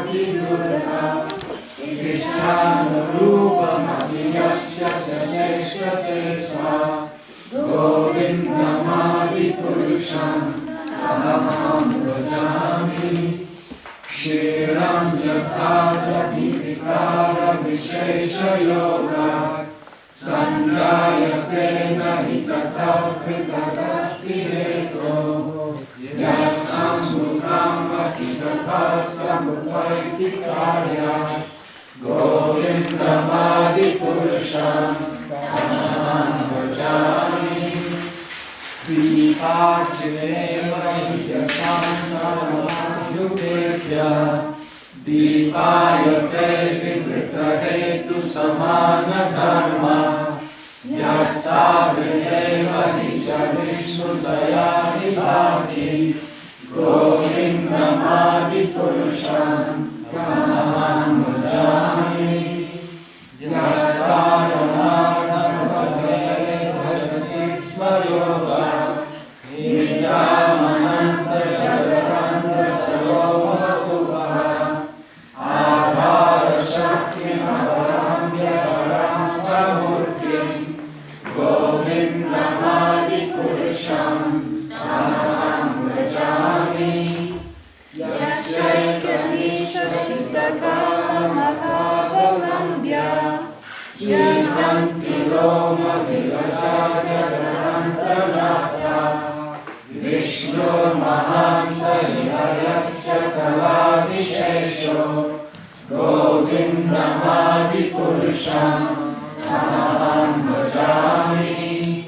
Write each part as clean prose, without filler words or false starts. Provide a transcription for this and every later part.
Ishchanurupamabhiyasya Jeshvatesa Govindamadipurusham Tamaham bhajami Shiram yathada vivikara vishesha yoga Sanjayate nahi tatha kritatasti heto Yasham bhukam akitatha samupaiti karya Govindamadipurusham Tamaham bhajami Dipachineva Yudetya Dipayate Vivritahetu Samana Dharma Yastavireva Hijavishnudaya Vibhati Govindamadipurusham Tamaham bhajami Yatharana Bhajati Smayoga Nijamananta Jagaranda Sarova Adhara Shakti Maharambya Param Samurtim Govindamadipurusham Tamaham bhajami Yasyaikamishya Siddhakamathavalambya Jivanti Loma Virajajarantanatha Vishnu Mahamsa Vihayasya Kalavishesho Govindamadipurusham Tamaham bhajami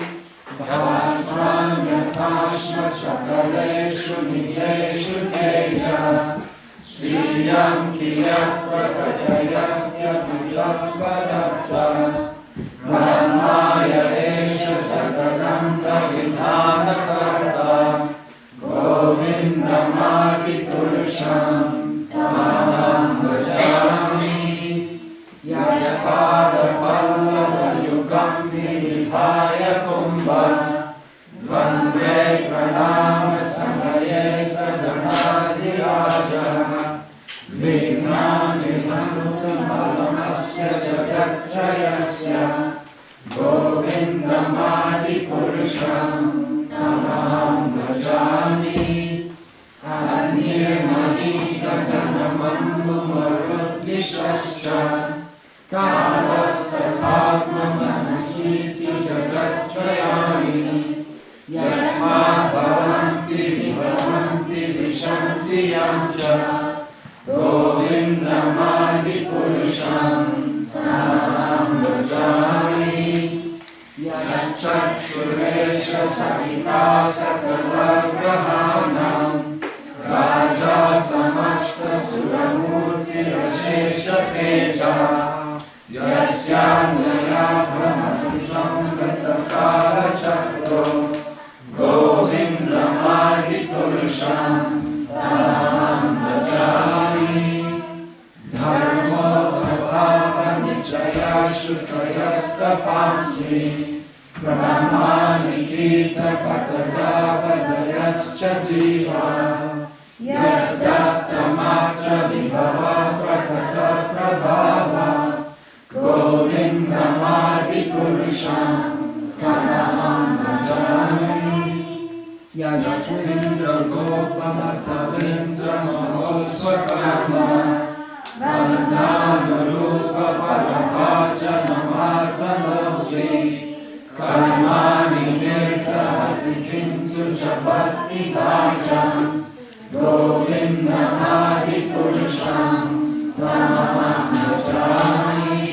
Bhavasman yathashma sakaleshu nijeshu teja Sriyam kiyat prakatayatya vitatpadatta Brahmaya esha jagadanta vidhana karta Govindamadipurusham Tamaham bhajami Yajapada pallava yugam vidhaya kumbha Dvandve pranama samaye sadanadiraja Vignam vihantam alamasya jagattrayasya Govindamadipurusham Tamaham bhajami Anirmahi gaganamammu maruddhishascha Kalasathatma manasiti jagattrayani Yasmat bhavanti vibhavanti vishanti yamcha Govindamadipurusham Tamaham bhajami Yachakshureshya savita sakalagrahanam Raja samasta suramurti ashesha teja Yasyanyaya brahmati samritakala chakro Govindamadipurusham Tamaham bhajami Dharmo dharma nichaya shutrayastapamsi Brahmani kita patagavadayascha jiva Yadatta matra vibhava prakata prabhava Govindamadipurusham Tamaham bhajami Yasindra gopamatavindra mahosvakarma Vandana rupa parabhajanamatanoti Karmani nekahati kintu jabhakti bhajam Govindamadipurusham Tamaham bhajami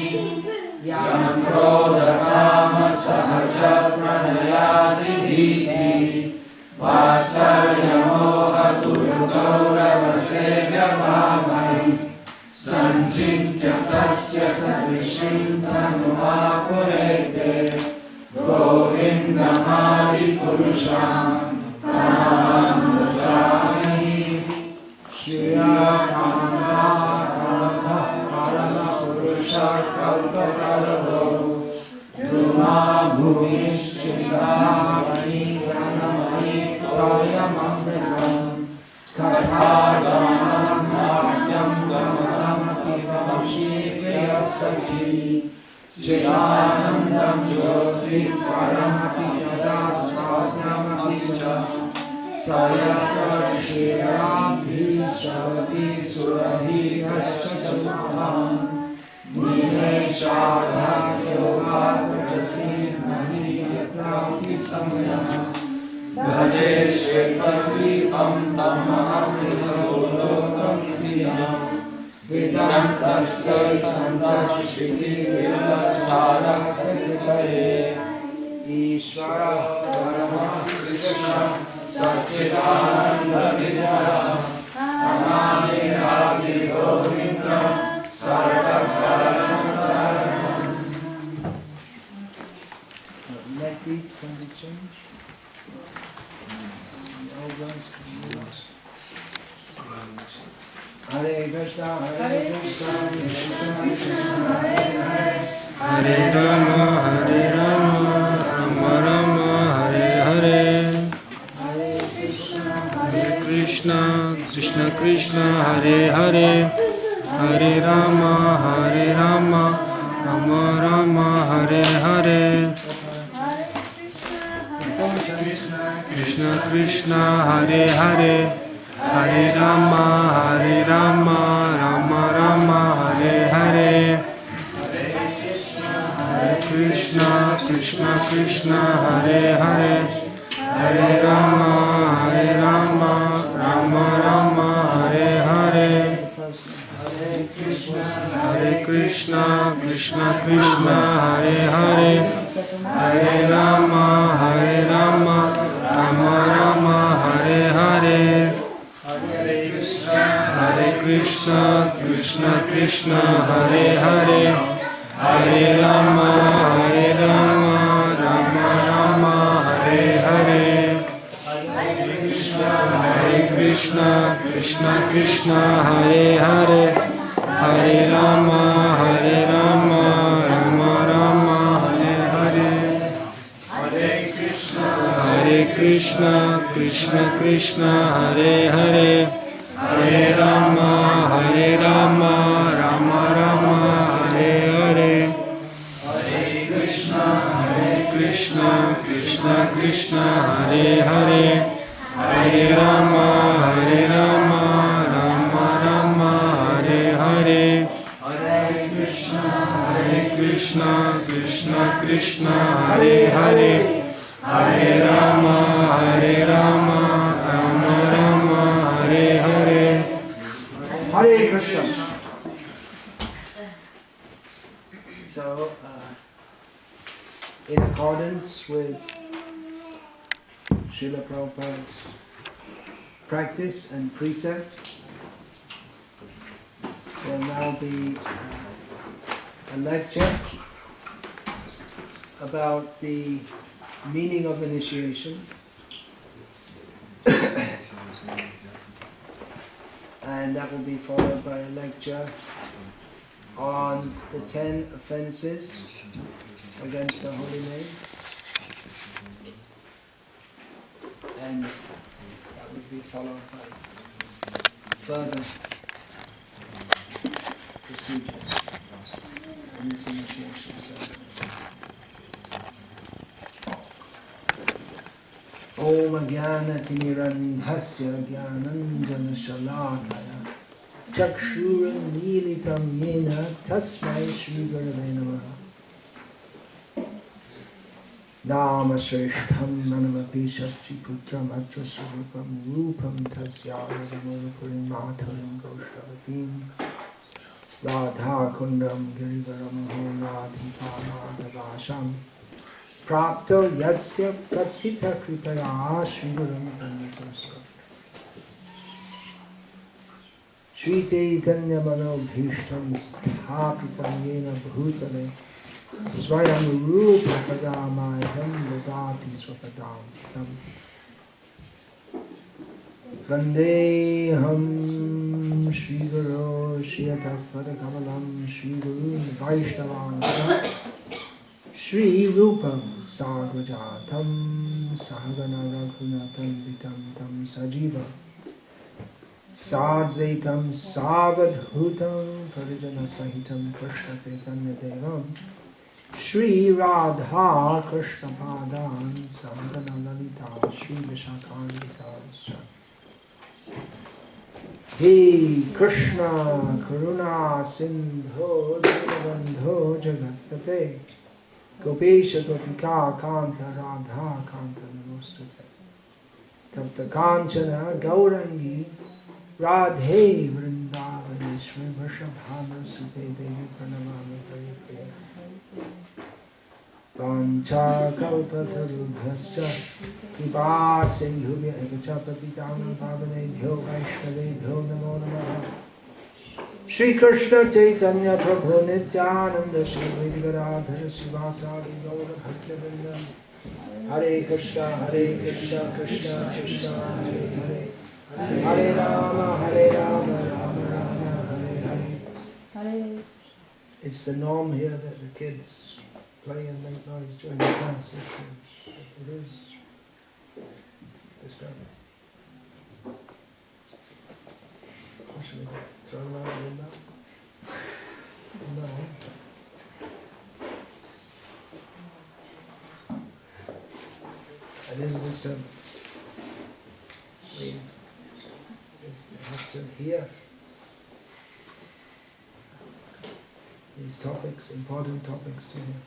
Yam krodha kama sahaja pranayadi dhiti Vatsalya moha durgaura vasega bhavai Sanjitya tasya sadvishim tanumapurete Govindamadipurusham Tamaham bhajami Shriya Kanta Kanta Parama Purusha Kalpataravo Dhuma Bhuvishchita Mani Pranamani Toyam Amritam Katha Gamanam Marjam Gamanam Sakhi Chidanandam Jyoti Paramapi Yada Svatyamapi Cha Sayatra Shirabhi Shavati Surahi Yascha Sumaham Nime Shadha Shova Prajati Nahi Yatrati Samya Bhaje Shvetadvipam Tamahaminolokamitiyam Vedantasya Santashiti Vilachara Katikaye Ishvara Parama Krishna Satchidananda Vidyaya Anani Adi Govinda Sarvakaranakaranam. Neck beats can be changed. Hare Krishna, Hare Krishna, Krishna Krishna, Hare Hare, Hare Rama, Hare Rama, Rama Rama, Hare Hare, Hare Krishna, Krishna Krishna, Hare Hare, Hare Rama, Hare Rama, Rama Rama, Hare Hare. Krishna Krishna Hare Hare Hare Rama Rama Rama Hare Hare Hare Krishna Krishna Krishna Hare Hare Hare Rama Rama Rama Hare Hare Hare Krishna Krishna Krishna Hare Hare Hare Rama Rama Rama Hare Hare Hare Krishna Krishna Krishna Hare Hare Hare Rama Rama Rama Hare Hare Hare Krishna Krishna Krishna Hare Hare Hare Rama Rama Rama Hare Hare Hare Krishna Krishna Krishna Hare Hare Hare Rama Rama Rama Hare Hare Hare Krishna Krishna Krishna Hare Hare Hare Rama Rama Rama Hare Hare Hare Krishna Krishna Krishna Hare Hare Hare Rama Rama Rama Hare Hare. Hare Krishna. So, in accordance with Srila Prabhupada's practice and precept, there will now be a lecture about the meaning of initiation and that will be followed by a lecture on the 10 offenses against the holy name, and that would be followed by further procedures in this initiation ceremony. Om Jnanatirandhasya Jnananjanashalakaya Chakshurunmilitam Yena Tasmai Shri Gurave Namaha. Nama Shreshtham Nanamapi Shakchiputram Atrasvarupam Rupam Tasya Radamurupurim Matharim Goshtavatim Radha Kundam Girivaram Hom Radhika Madhavasham Prapto Yasya Prathita Kripaya Shrivaram Tanyatasya Shri Chaitanya Manobhishtam Sthapitam Yena Bhutale Swayam Rupa Padamayam Dadati Swapadantikam Vandeham Shri Guru Shiyata Padakamalam Shri Guru Vaishnavam Shri Rupam Sagrajatam Sahagana Raghunatam Vitam Tam Sajiva Sadvaitam Savadhutam Parijana Sahitam Krishna Chaitanya Devam Shri Radha Krishna Padan Sangana Lalita Shri Vishakhanita He Krishna Karuna Sindho Dinabandho Jagatpate Gopesha Gopika Kanta Radha Kanta Namostate Tapta Kanchana Gaurangi Radhe Vrindavaneshwari Vrishabhanusute Devi Pranamami Haripriya Vancha Kalpatarubhascha Kripa Sindhubhya Evacha Patitanam Pavanebhyo Vaishnavebhyo Namo Namaha Shri Krishna Chaitanya Prabhu Nityananda Shri Gadadhara Sivasadi Gaura Bhaktivinoda Hare Krishna Krishna Krishna Hare Hare Hare Rama Rama Rama Hare. It's the norm here that the kids play and make noise during the class. It is disturbing. What should we do? Throw them out the window? No. It is a disturbance. We have to hear these topics, important topics to hear.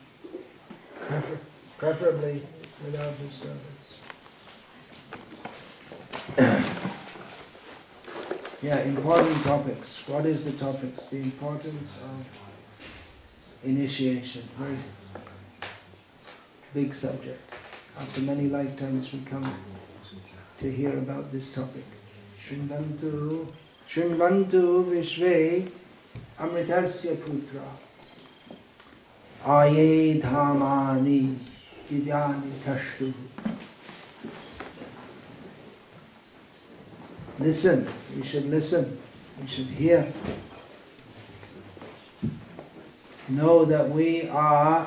Preferably without disturbance. Yeah, important topics. What is the topics? The importance of initiation. Very big subject. After many lifetimes we come to hear about this topic. Shrinvantu Vishve Amritasya Putra Aye Dhamani Divyani Tashtu. Listen, we should listen, we should hear. Know that we are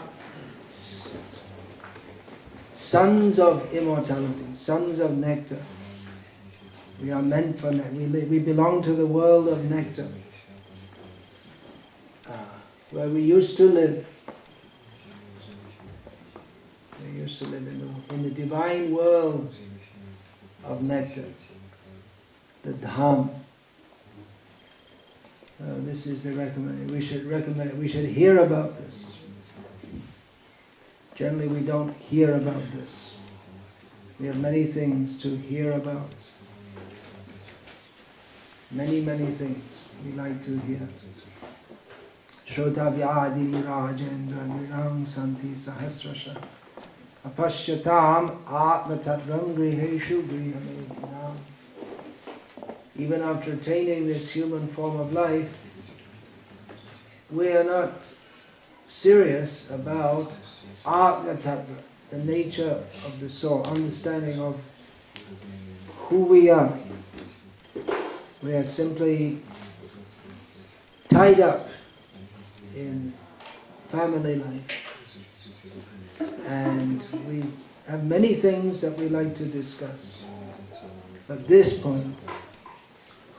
sons of immortality, sons of nectar. We are meant for nectar. We belong to the world of nectar, where we used to live. We used to live in the divine world of nectar, the Dham. This is the recommendation. We should hear about this. Generally we don't hear about this. We have many things to hear about. Many things we like to hear. Shrotavyadini Rajendra Nirang Santi Sahasrasha Apashyatam Atmatatvam Griheshu Grihamedinam. Even after attaining this human form of life, we are not serious about Atma Tattva, the nature of the soul, understanding of who we are. We are simply tied up in family life, and we have many things that we like to discuss. At this point,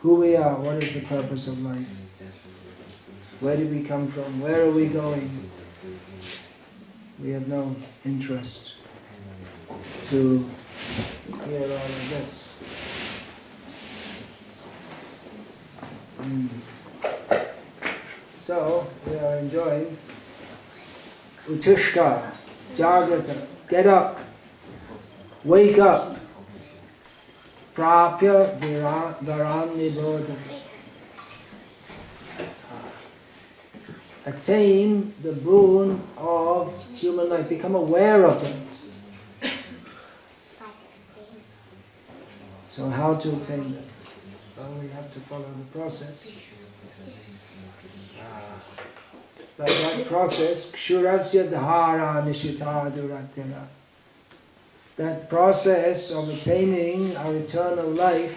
who we are, what is the purpose of life? Where did we come from? Where are we going? We have no interest to hear all of this. So, we are enjoying Utishta, Jagrata, get up, wake up, Prapya Varam Nibodha. Attain the boon of human life, become aware of it. So how to attain that? Well, we have to follow the process. But that process, Kshurasya Dhara Nishita Duratira, that process of attaining our eternal life,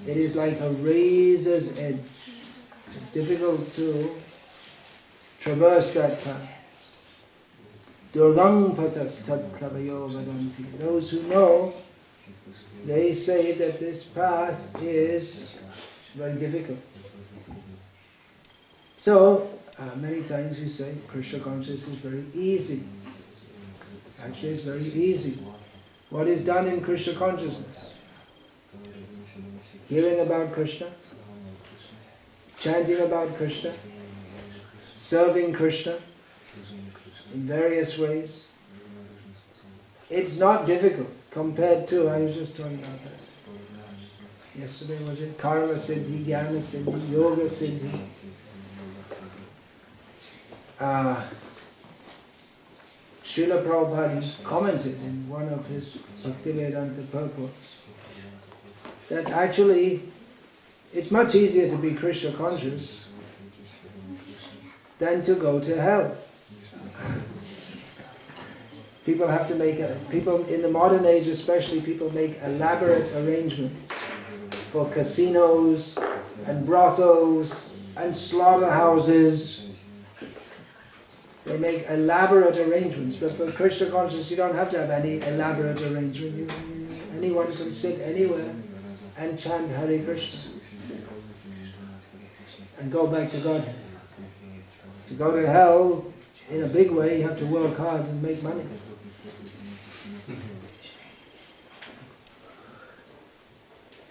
it is like a razor's edge. It's difficult to traverse that path. Durgang patas tad kavayo vadanti. Those who know they say that this path is very difficult. So, many times you say Krishna consciousness is very easy. Actually, it's very easy. What is done in Krishna consciousness? Hearing about Krishna, chanting about Krishna, serving Krishna in various ways. It's not difficult compared to, I was just talking about that yesterday, was it? Karma Siddhi, Jnana Siddhi, Yoga Siddhi. Srila Prabhupada commented in one of his Bhaktivedanta purports that actually it's much easier to be Krishna conscious than to go to hell. People have to make, people in the modern age especially, people make elaborate arrangements for casinos and brothels and slaughterhouses. They make elaborate arrangements, but for Krishna consciousness you don't have to have any elaborate arrangement. Anyone can sit anywhere and chant Hare Krishna and go back to Godhead. To go to hell in a big way, you have to work hard and make money.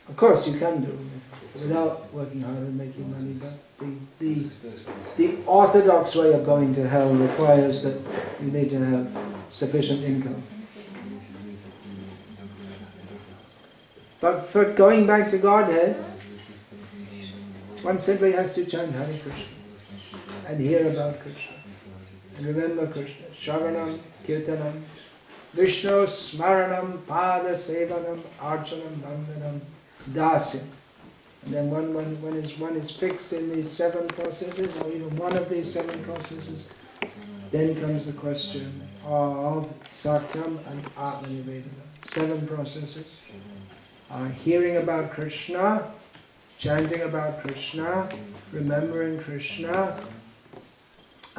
Of course you can do it without working hard and making money, but the orthodox way of going to hell requires that you need to have sufficient income. But for going back to Godhead, one simply has to chant Hare Krishna and hear about Krishna and remember Krishna. Shravanam, Kirtanam, Vishnu Smaranam, Pada Sevanam, Archanam, Vandanam, Dasyam. And then one is fixed in these 7 processes, or even one of these 7 processes, then comes the question of Sakyam and Atma-nivedana. 7 processes are hearing about Krishna, chanting about Krishna, remembering Krishna,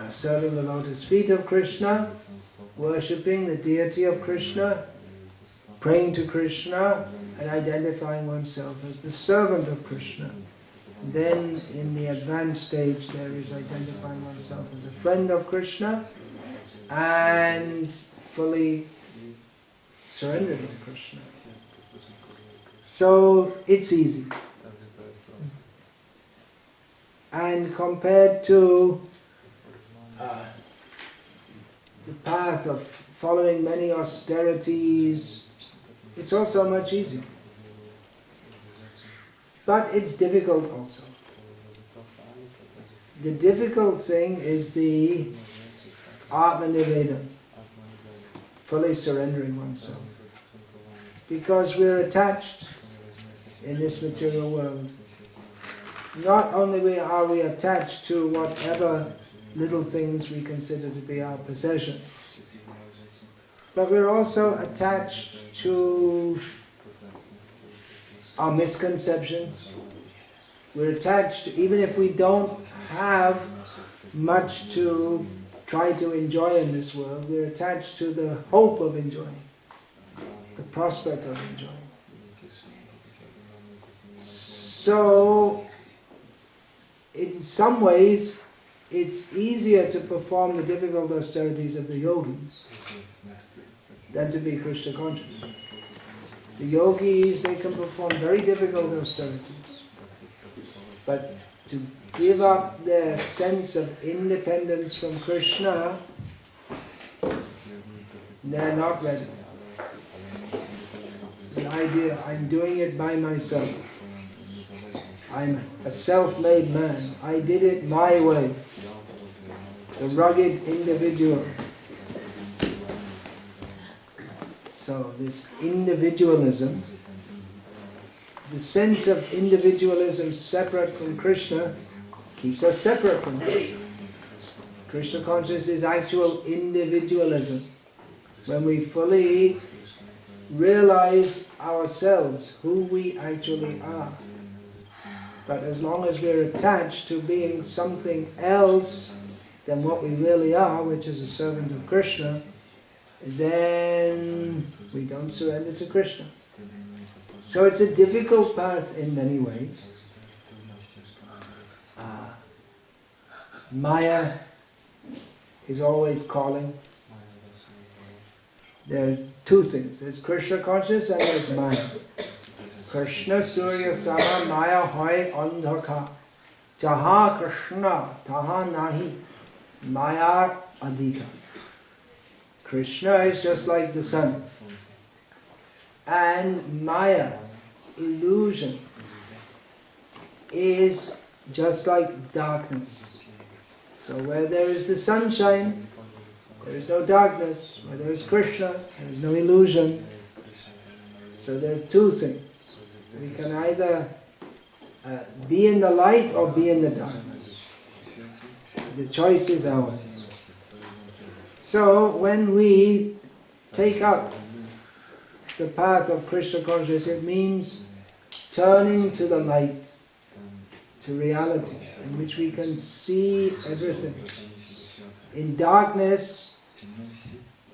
serving the lotus feet of Krishna, worshipping the deity of Krishna, praying to Krishna, and identifying oneself as the servant of Krishna. And then in the advanced stage there is identifying oneself as a friend of Krishna and fully surrendering to Krishna. So it's easy. And compared to the path of following many austerities, it's also much easier. But it's difficult also. The difficult thing is the Atma-nivedana, fully surrendering oneself. Because we're attached in this material world. Not only are we attached to whatever little things we consider to be our possession, but we're also attached to our misconceptions. We're attached to, even if we don't have much to try to enjoy in this world, we're attached to the hope of enjoying, the prospect of enjoying. So, in some ways, it's easier to perform the difficult austerities of the yogis than to be Krishna conscious. The yogis, they can perform very difficult austerities, but to give up their sense of independence from Krishna, they're not ready. The idea, I'm doing it by myself. I'm a self-made man. I did it my way. The rugged individual. So this individualism, the sense of individualism separate from Krishna, keeps us separate from Krishna. Krishna consciousness is actual individualism. When we fully realize ourselves, who we actually are. But as long as we're attached to being something else than what we really are, which is a servant of Krishna, then we don't surrender to Krishna. So it's a difficult path in many ways. Maya is always calling. There are two things. There's Krishna conscious and there's Maya. Krishna Surya Sama Maya Hoy Andhaka. Jaha Krishna Taha Nahi Maya Adhika. Krishna is just like the sun. And Maya, illusion, is just like darkness. So where there is the sunshine, there is no darkness. Where there is Krishna, there is no illusion. So there are two things. We can either be in the light or be in the darkness. The choice is ours. So when we take up the path of Krishna consciousness, it means turning to the light, to reality, in which we can see everything. In darkness,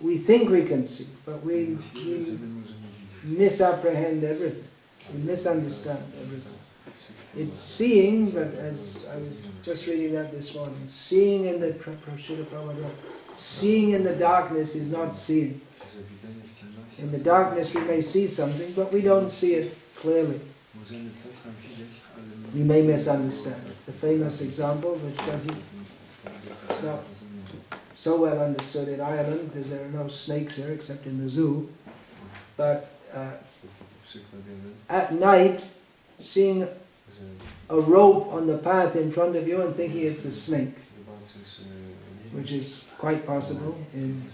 we think we can see, but we misapprehend everything. We misunderstand everything. It's seeing, but as I was just reading that this morning, seeing in the seeing in the darkness is not seeing. In the darkness we may see something, but we don't see it clearly. We may misunderstand. The famous example, which doesn't, it's not so well understood in Ireland, because there are no snakes here except in the zoo, but at night, seeing a rope on the path in front of you and thinking it's a snake, which is quite possible in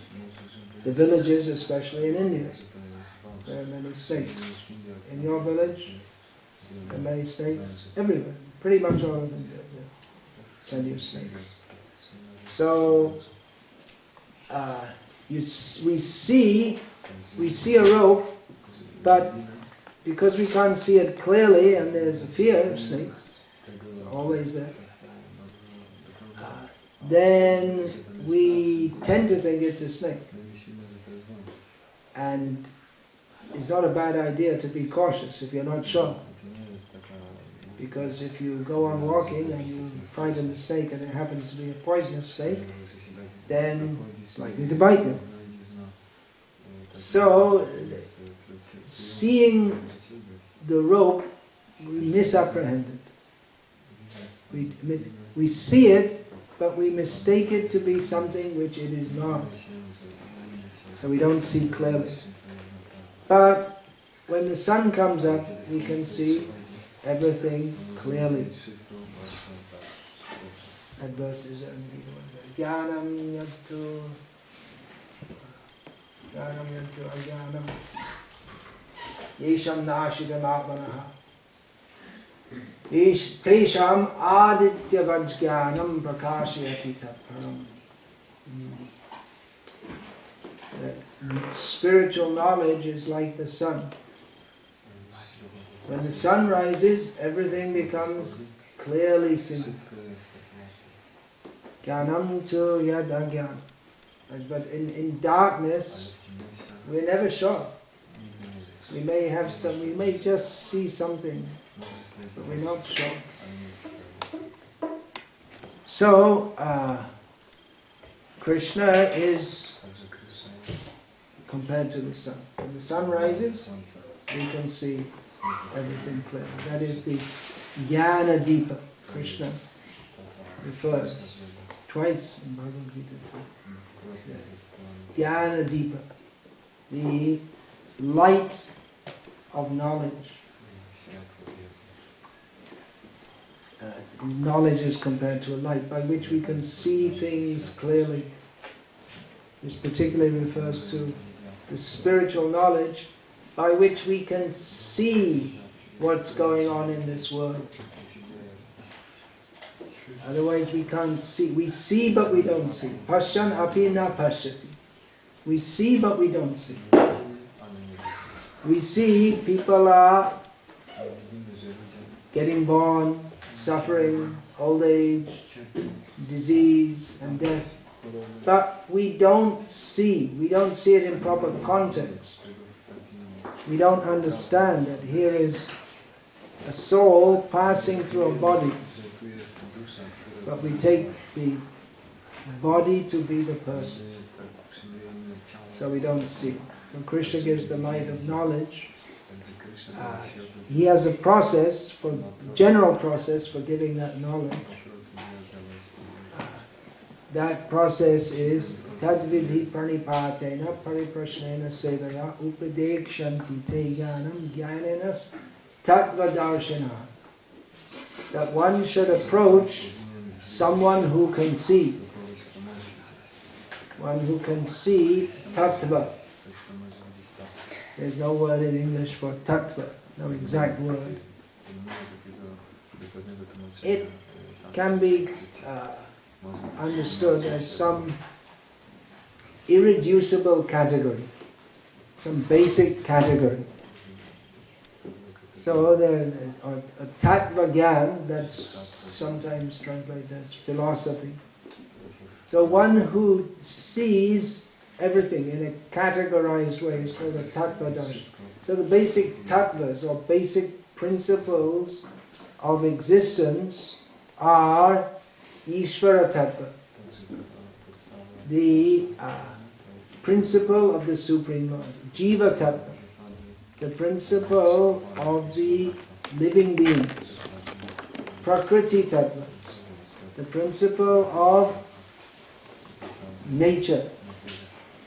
the villages, especially in India. There are many snakes. In your village, there are many snakes everywhere. Pretty much all of them. There are plenty of snakes. So we see a rope, but because we can't see it clearly, and there's a fear of snakes, always there, then we tend to think it's a snake. And it's not a bad idea to be cautious if you're not sure. Because if you go on walking and you frighten the snake and it happens to be a poisonous snake, then it's likely to bite you. So, seeing the rope, we misapprehend it. We see it, but we mistake it to be something which it is not. So we don't see clearly. But when the sun comes up, we can see everything clearly. That verse is Jnanam yattu ajnanam yesham nashitam atmanaha tesham aditya vajjnanam prakashayati tatparam. Spiritual knowledge is like the sun. When the sun rises, everything becomes clearly seen. Jnanam tu yad ajnanam. But in darkness, we're never sure. We may just see something, but we're not sure. So, Krishna is compared to the sun. When the sun rises, we can see everything clearly. That is the Janamastami. Krishna refers twice in Bhagavad Gita too. Janamastami, the light of knowledge. Knowledge is compared to a light by which we can see things clearly. This particularly refers to the spiritual knowledge by which we can see what's going on in this world. Otherwise we can't see. We see but we don't see. Pashyan api na pashyati. We see but we don't see. We see people are getting born, suffering, old age, disease and death. But we don't see it in proper context. we don't understand that here is a soul passing through a body, but we take the body to be the person, so we don't see. So Krishna gives the light of knowledge. He has a process, general process for giving that knowledge. That process is tadvidhi pranipatena pariprashnena sevaya upadekshanti te jnanam jnananas tattvadarshana. That one should approach someone who can see. One who can see tattva. There's no word in English for tattva, no exact word. It can be understood as some irreducible category, some basic category. So a tattva gyan, that's sometimes translated as philosophy. So one who sees everything in a categorized way is called a tattvadarshan. So the basic tattvas or basic principles of existence are Ishvara tattva, the principle of the Supreme Lord. Jiva tattva, the principle of the living beings. Prakriti tattva, the principle of nature,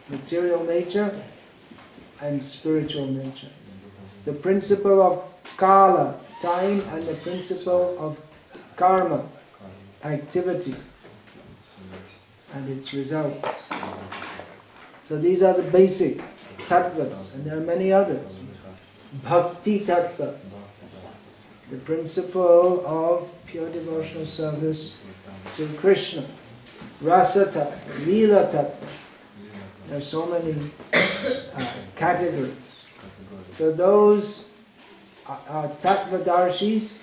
material nature and spiritual nature. The principle of kala, time, and the principle of karma, activity, and its results. So these are the basic tattvas, and there are many others. Bhakti tattva, the principle of pure devotional service to Krishna. Rasa tattva, lila tattva. There are so many categories. So those are tattvadarshis,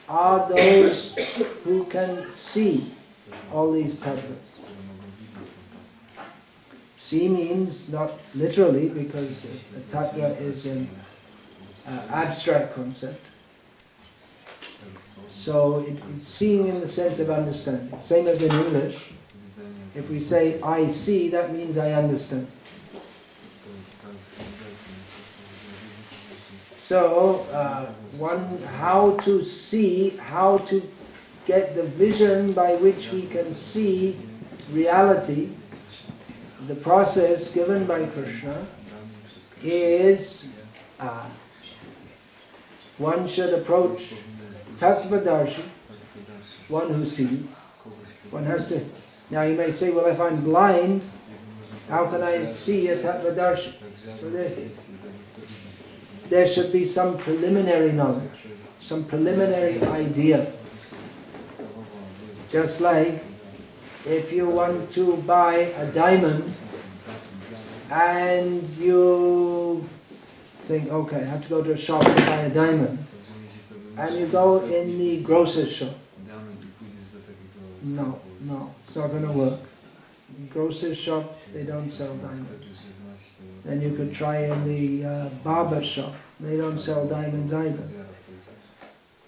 are those who can see all these tattvas. See means not literally, because a tattva is an abstract concept. So it's seeing in the sense of understanding. Same as in English. If we say, I see, that means I understand. So, how to see, how to get the vision by which we can see reality, the process given by Krishna is one should approach Tattvadarshi, one who sees. One has to. Now you may say, well, if I'm blind, how can I see a Tattvadarshi? So there should be some preliminary knowledge, some preliminary idea. Just like if you want to buy a diamond and you think, okay, I have to go to a shop to buy a diamond. And you go in the grocer's shop. No, it's not going to work. In the grocer's shop, they don't sell diamonds. Then you could try in the barber shop. They don't sell diamonds either.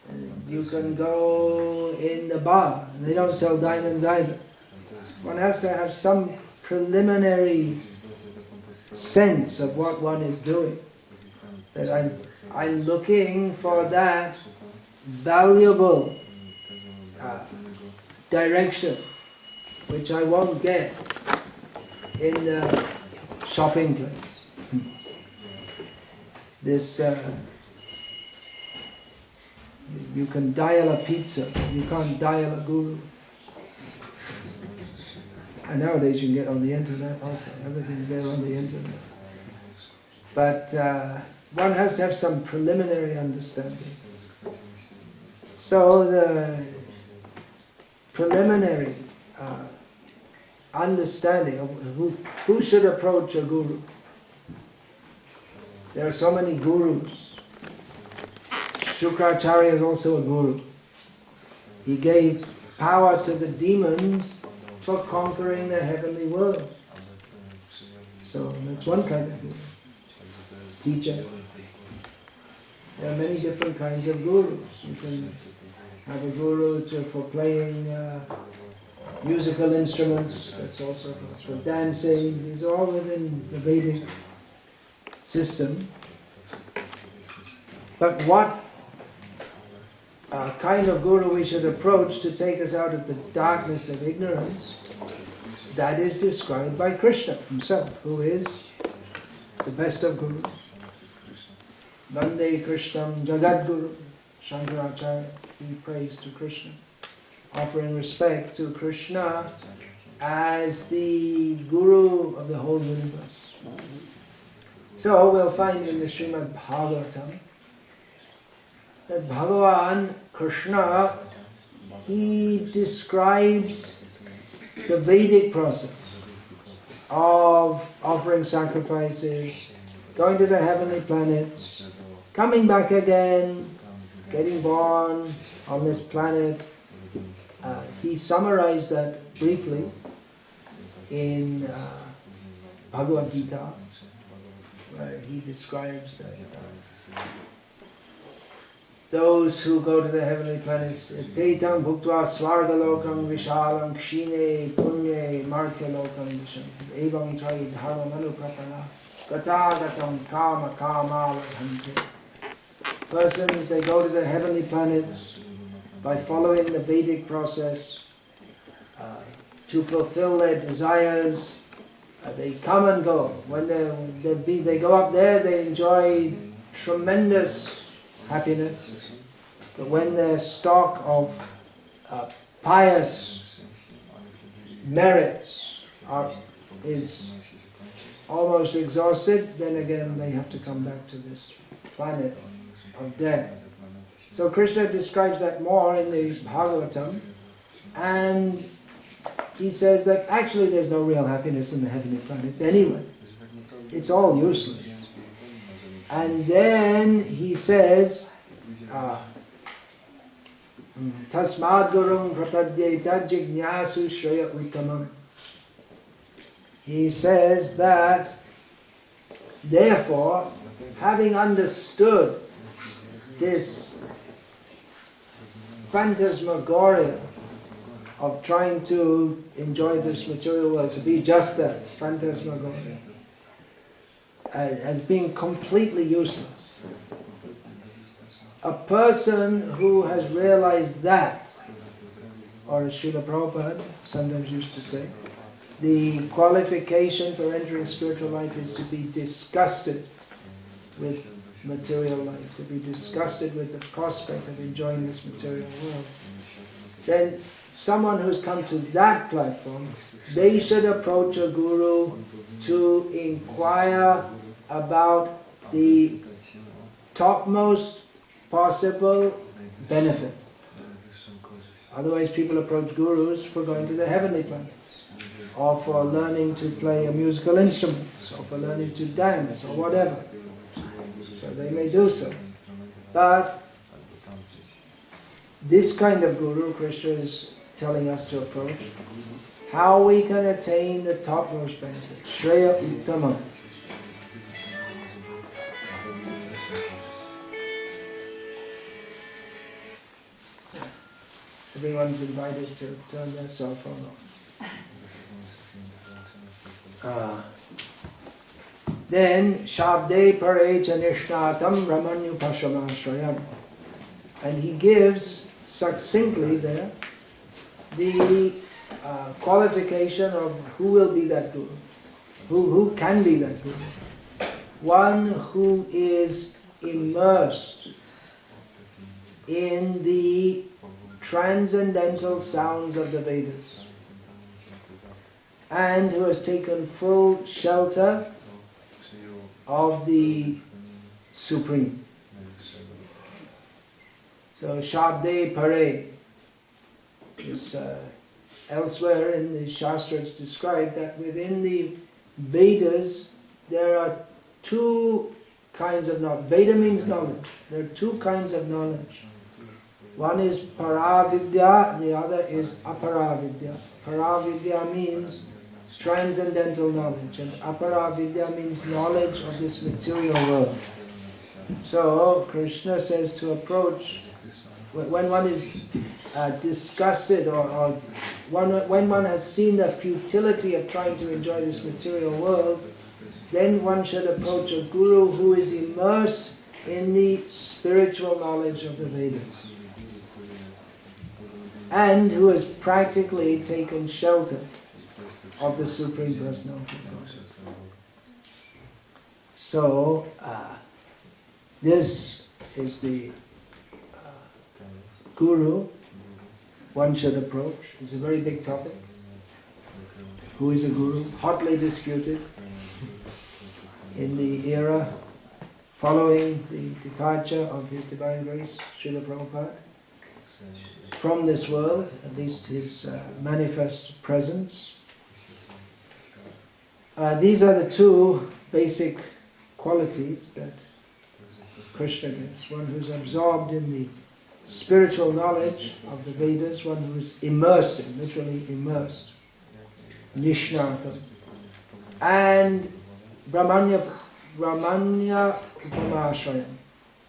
And you can go in the bar. They don't sell diamonds either. One has to have some preliminary sense of what one is doing. That I'm looking for that valuable direction which I won't get in the shopping place. This you can dial a pizza, you can't dial a guru. And nowadays you can get on the internet also, everything's there on the internet. But one has to have some preliminary understanding. So the preliminary understanding of who should approach a guru. There are so many gurus. Shukracharya is also a guru. He gave power to the demons for conquering the heavenly world. So that's one kind of guru. Teacher. There are many different kinds of gurus. You can have a guru for playing musical instruments, that's also for dancing. These are all within the Vedic system. But what kind of guru we should approach to take us out of the darkness of ignorance, that is described by Krishna himself, who is the best of gurus. Vande Krishnam Jagadguru. Shankaracharya, he prays to Krishna, offering respect to Krishna as the guru of the whole universe. So we'll find in the Srimad Bhagavatam that Bhagavan Krishna, he describes the Vedic process of offering sacrifices, going to the heavenly planets, coming back again, getting born on this planet. He summarized that briefly in Bhagavad Gita, where he describes that those who go to the heavenly planets, Taitam Bhuktva Svargalokam Vishalam Kshine Punye Martyalokam Visham Evam Trai Dharma Manupapana Gatagatam Kama Kama Vadhante. Persons, they go to the heavenly planets by following the Vedic process to fulfill their desires. They come and go. When they go up there, they enjoy tremendous happiness. But when their stock of pious merits is almost exhausted, then again they have to come back to this planet of death. So Krishna describes that more in the Bhagavatam, and he says that actually there's no real happiness in the heavenly planets anyway. It's all useless. And then he says, Tasmad Gurum Prapadyeta Jignasu Shreya Uttamam. He says that, therefore, having understood this phantasmagoria of trying to enjoy this material world, to be just that, phantasmagoria, as being completely useless. A person who has realized that, or as Srila Prabhupada sometimes used to say, the qualification for entering spiritual life is to be disgusted with material life, to be disgusted with the prospect of enjoying this material world. Then someone who's come to that platform, they should approach a guru to inquire about the topmost possible benefit. Otherwise people approach gurus for going to the heavenly planets, or for learning to play a musical instrument, or for learning to dance, or whatever. So they may do so. But this kind of guru, Krishna is telling us to approach, how we can attain the topmost benefit. Shreya Uttama. Everyone's invited to turn their cell phone off. Then, Shabde Pare Chanishnatam Ramanyu Pashamashrayam. And he gives succinctly there the qualification of who will be that guru, who can be that guru. One who is immersed in the transcendental sounds of the Vedas, and who has taken full shelter of the Supreme. So Shabde Pare is elsewhere in the Shastra it's described that within the Vedas there are two kinds of knowledge. Veda means knowledge. There are two kinds of knowledge. One is Paravidya, the other is Aparavidya. Paravidya means transcendental knowledge, and Aparavidya means knowledge of this material world. So Krishna says to approach, when one is disgusted or when one has seen the futility of trying to enjoy this material world, then one should approach a guru who is immersed in the spiritual knowledge of the Vedas and who has practically taken shelter of the Supreme Personality of Godhead. So, this is the guru one should approach. It's a very big topic. Who is a guru? Hotly disputed in the era following the departure of His Divine Grace, Srila Prabhupada, from this world, at least his manifest presence. These are the two basic qualities that Krishna gives. One who's absorbed in the spiritual knowledge of the Vedas, one who's immersed in, literally immersed, Nishnata, and Brahmanya Upamashayam,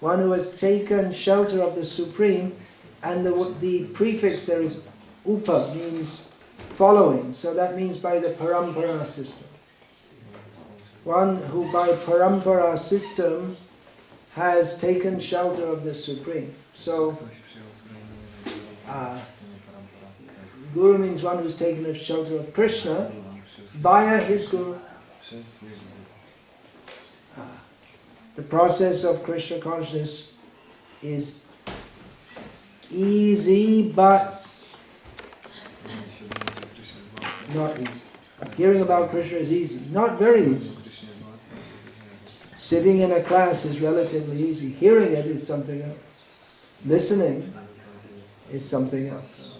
one who has taken shelter of the Supreme, and the prefix there is Upa, means following, so that means by the Parampara system. One who by Parampara system has taken shelter of the Supreme. So, Guru means one who's taken the shelter of Krishna via his Guru. The process of Krishna consciousness is easy, but not easy. Hearing about Krishna is easy, not very easy. Sitting in a class is relatively easy. Hearing it is something else. Listening is something else.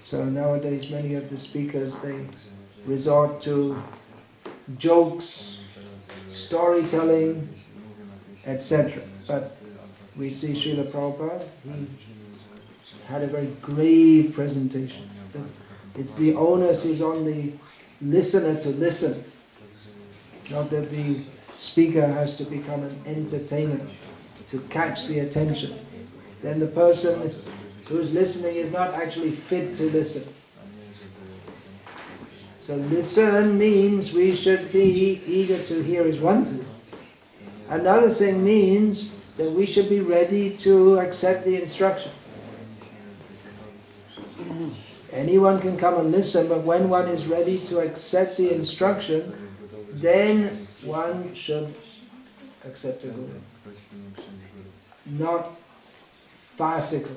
So nowadays many of the speakers, they resort to jokes, storytelling, etc. But we see Srila Prabhupada, he had a very grave presentation. It's the onus is on the listener to listen, not that the speaker has to become an entertainer to catch the attention. Then the person who's listening is not actually fit to listen. So listen means we should be eager to hear is one thing. Another thing means that we should be ready to accept the instruction. Anyone can come and listen, but when one is ready to accept the instruction, then one should accept a guru. Not farcical.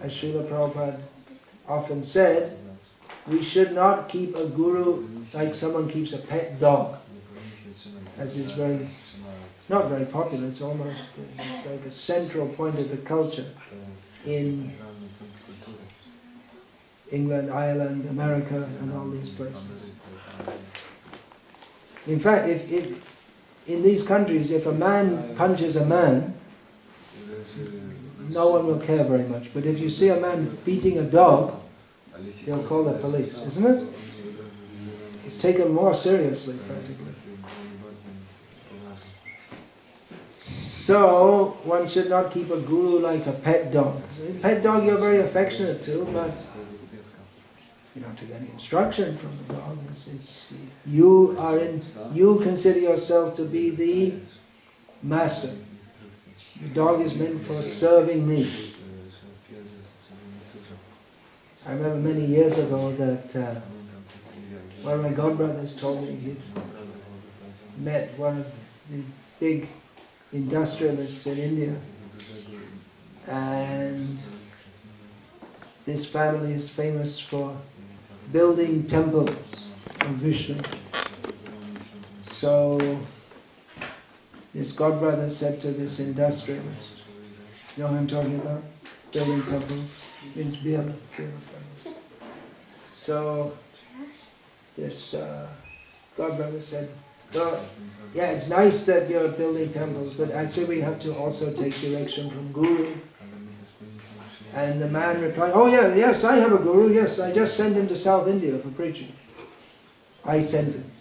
As Srila Prabhupada often said, we should not keep a guru like someone keeps a pet dog. As is very, it's not very popular, it's almost it's like a central point of the culture in England, Ireland, America, and all these places. In fact, if in these countries, if a man punches a man, no one will care very much. But if you see a man beating a dog, they'll call the police, isn't it? It's taken more seriously, practically. So, one should not keep a guru like a pet dog. A pet dog you're very affectionate to, but you don't take any instruction from the dog. You consider yourself to be the master. The dog is meant for serving me. I remember many years ago that one of my godbrothers told me he met one of the big industrialists in India, and this family is famous for building temples of Vishnu. So this godbrother said to this industrialist, you know who I'm talking about? Building temples means build. So this godbrother said, well, yeah, it's nice that you're building temples, but actually we have to also take direction from Guru. And the man replied, oh yeah, yes, I have a Guru, yes, I just sent him to South India for preaching. I sent him.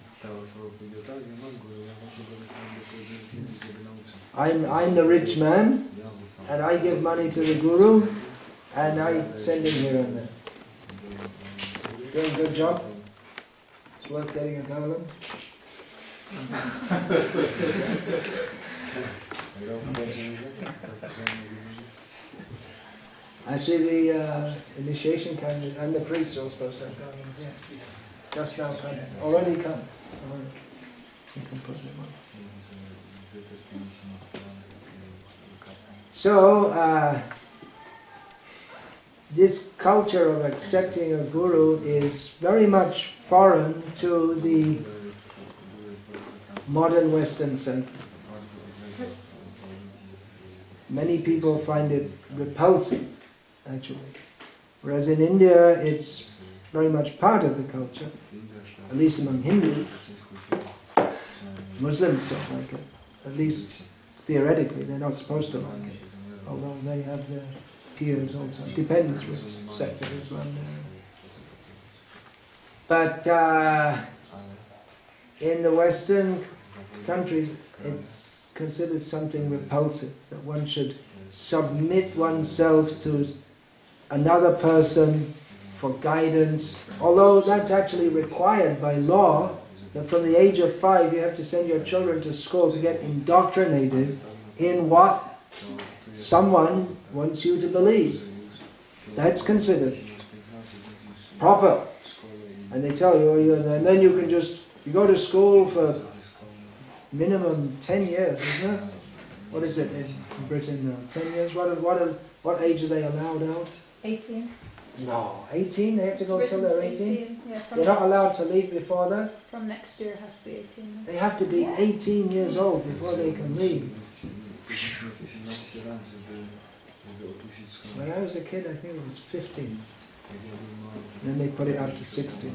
I'm the rich man, and I give money to the guru, and I send him here and there. Doing a good job. It's worth getting a garland. Actually, the initiation candidate and the priests are all supposed to have garlands, yeah. Just now come. Already come. You can put them on. So, this culture of accepting a guru is very much foreign to the modern Western center. Many people find it repulsive, actually. Whereas in India, it's very much part of the culture, at least among Hindus. Muslims don't like it, at least theoretically, they're not supposed to like it, although they have their peers also. Depends which sect of Islam they're in. But in the Western countries, it's considered something repulsive, that one should submit oneself to another person for guidance, although that's actually required by law, that from the age of 5 you have to send your children to school to get indoctrinated in what someone wants you to believe. That's considered proper. And they tell you, and then you can just, you go to school for minimum 10 years, isn't it? What is it in Britain now? 10 years? What age are they allowed out? 18. No, 18? They have to go till they're 18? Yeah, They're not allowed to leave before that? From next year it has to be 18. They have to be 18 years old before they can leave. When I was a kid, I think it was 15. And then they put it up to 16.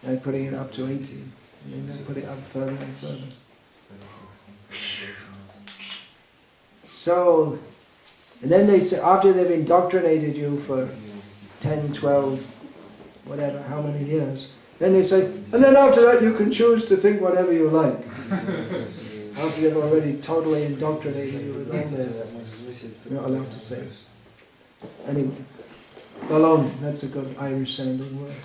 And putting it up to 18. And then they put it up further and further. So, and then they say, after they've indoctrinated you for 10, 12, whatever, how many years, then they say, and then after that you can choose to think whatever you like. After they've already totally indoctrinated you with all their, you're not allowed to say it. Anyway, baloney, that's a good Irish sounding word.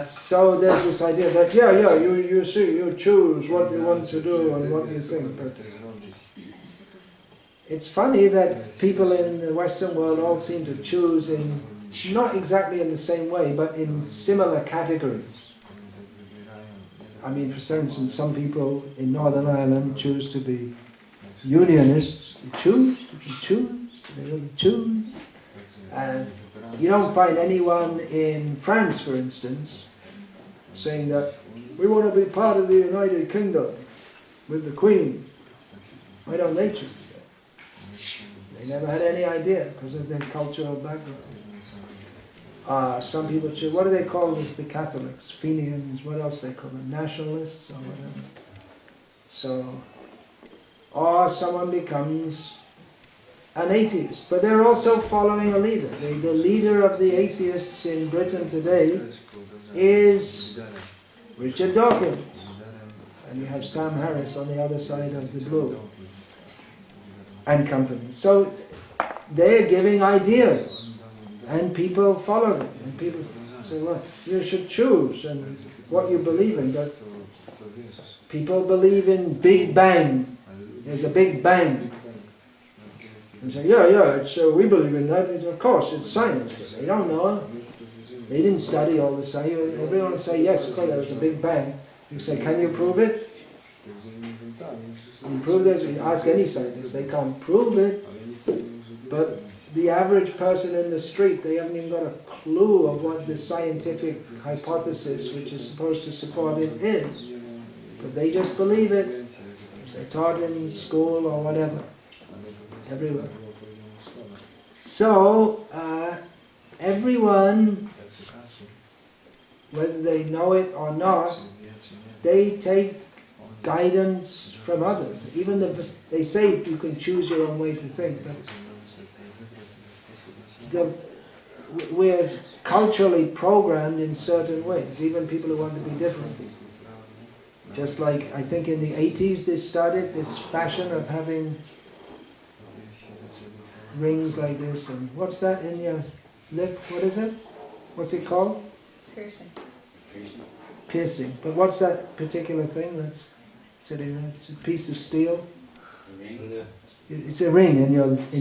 So there's this idea that, you see, you choose what you want to do and what you think. But it's funny that people in the Western world all seem to choose in, not exactly in the same way, but in similar categories. I mean, for instance, some people in Northern Ireland choose to be unionists. They choose. And you don't find anyone in France, for instance, saying that we want to be part of the United Kingdom with the Queen. Why don't they choose that? They never had any idea because of their cultural background. Some people choose, what do they call the Catholics? Fenians, what else they call them? Nationalists or whatever. So, or someone becomes an atheist, but they're also following a leader. The leader of the atheists in Britain today is Richard Dawkins, and you have Sam Harris on the other side of the blue, and company. So they're giving ideas, and people follow them, and people say, well, you should choose and what you believe in, but people believe in Big Bang. There's a Big Bang. And say, it's, we believe in that. Of course, it's science. But they don't know. They didn't study all the science. Everyone will say, yes, of course, there was a Big Bang. You say, can you prove it? You prove this? You ask any scientist, they can't prove it. But the average person in the street, they haven't even got a clue of what the scientific hypothesis, which is supposed to support it, is. But they just believe it. They're taught in school or whatever. Everywhere. So, everyone, whether they know it or not, they take guidance from others. Even if they say you can choose your own way to think, but we're culturally programmed in certain ways, even people who want to be different. Just like, I think in the 80s they started this fashion of having rings like this, and what's that in your lip? What is it? What's it called? Piercing. Piercing. But what's that particular thing that's sitting there? It's a piece of steel. It's a ring in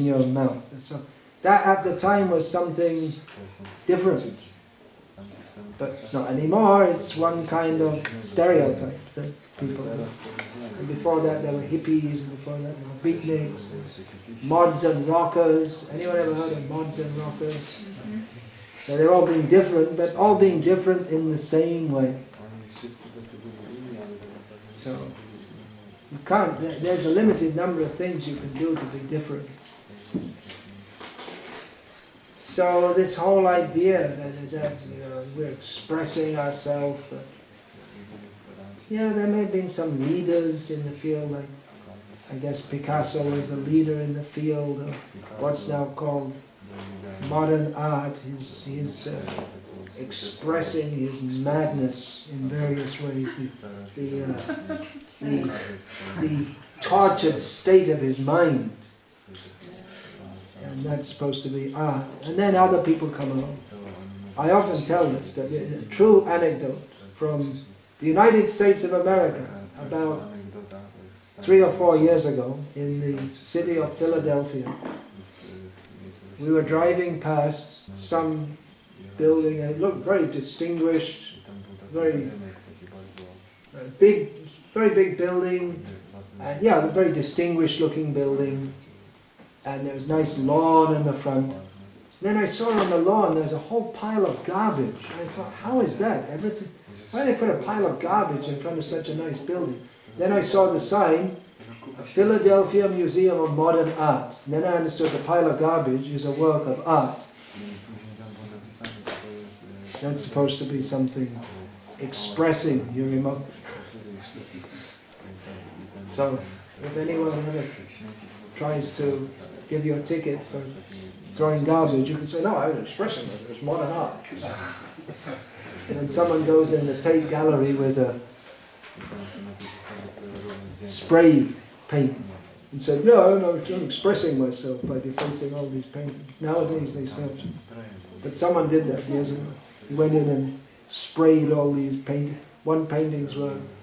your mouth. So that at the time was something different. But it's not anymore. It's one kind of stereotype that people do. And before that there were hippies, and before that there were beatniks, mods and rockers. Anyone ever heard of mods and rockers? Now, they're all being different, but all being different in the same way. So you can't. There's a limited number of things you can do to be different. So this whole idea that we're expressing ourselves, but there may have been some leaders in the field, like I guess Picasso was a leader in the field of what's now called modern art. He's expressing his madness in various ways, the tortured state of his mind. And that's supposed to be art. And then other people come along. I often tell this, but a true anecdote from the United States of America, about 3 or 4 years ago, in the city of Philadelphia. We were driving past some building, and it looked very distinguished, very big building, and a very distinguished looking building. And there was a nice lawn in the front. Then I saw on the lawn there's a whole pile of garbage. And I thought, how is that? Why do they put a pile of garbage in front of such a nice building? Then I saw the sign, Philadelphia Museum of Modern Art. And then I understood the pile of garbage is a work of art. That's supposed to be something expressing your emotion. So if anyone ever tries to give you a ticket for throwing garbage, you can say, no, I was expressing it, it's modern art. And then someone goes in the Tate Gallery with a spray paint and said, no, I'm expressing myself by defacing all these paintings. Nowadays they sell them. But someone did that years ago. He went in and sprayed all these paintings. One painting's worth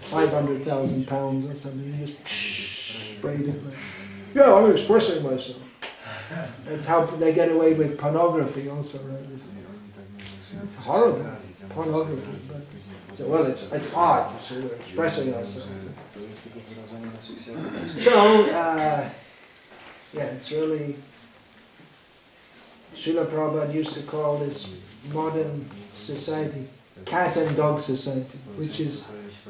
£500,000 or something. He just sprayed it. Yeah, I'm expressing myself. That's how they get away with pornography also, right? It's horrible, pornography. But, so, well, it's art, so we're expressing ourselves. So, it's really, Srila Prabhupada used to call this modern society cat and dog society, which is,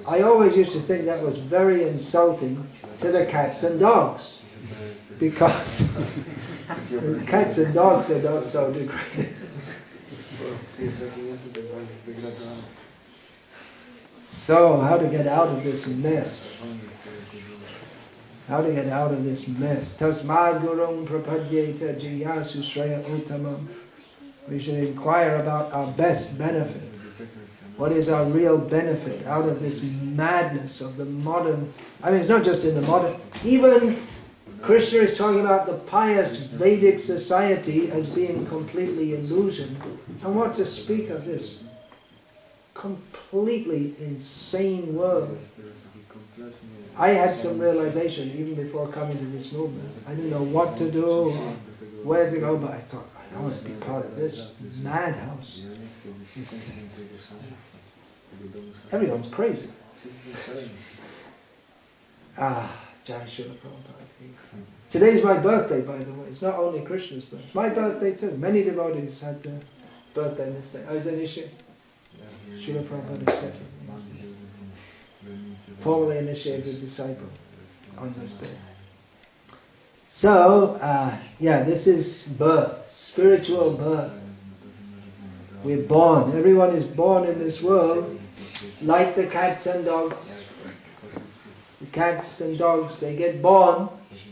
I always used to think that was very insulting to the cats and dogs. Because cats and dogs are not so degraded. So, how to get out of this mess? How to get out of this mess? Tasmad gurum prapadyeta jiyasu shreya uttamam. We should inquire about our best benefit. What is our real benefit out of this madness of the modern... I mean, it's not just in the modern... Even Krishna is talking about the pious Vedic society as being completely illusion. And what to speak of this completely insane world. I had some realization even before coming to this movement. I didn't know what to do, where to go, but I thought, I want to be part of this madhouse. Everyone's crazy. Jai Srila Prabhupada. Today's my birthday, by the way. It's not only Krishna's birthday. My birthday too. Many devotees had their birthday this day. I was initiated. Srila Prabhupada said, formally initiated disciple on this day. So, this is birth, spiritual birth. We're born. Everyone is born in this world like the cats and dogs. The cats and dogs, they get born.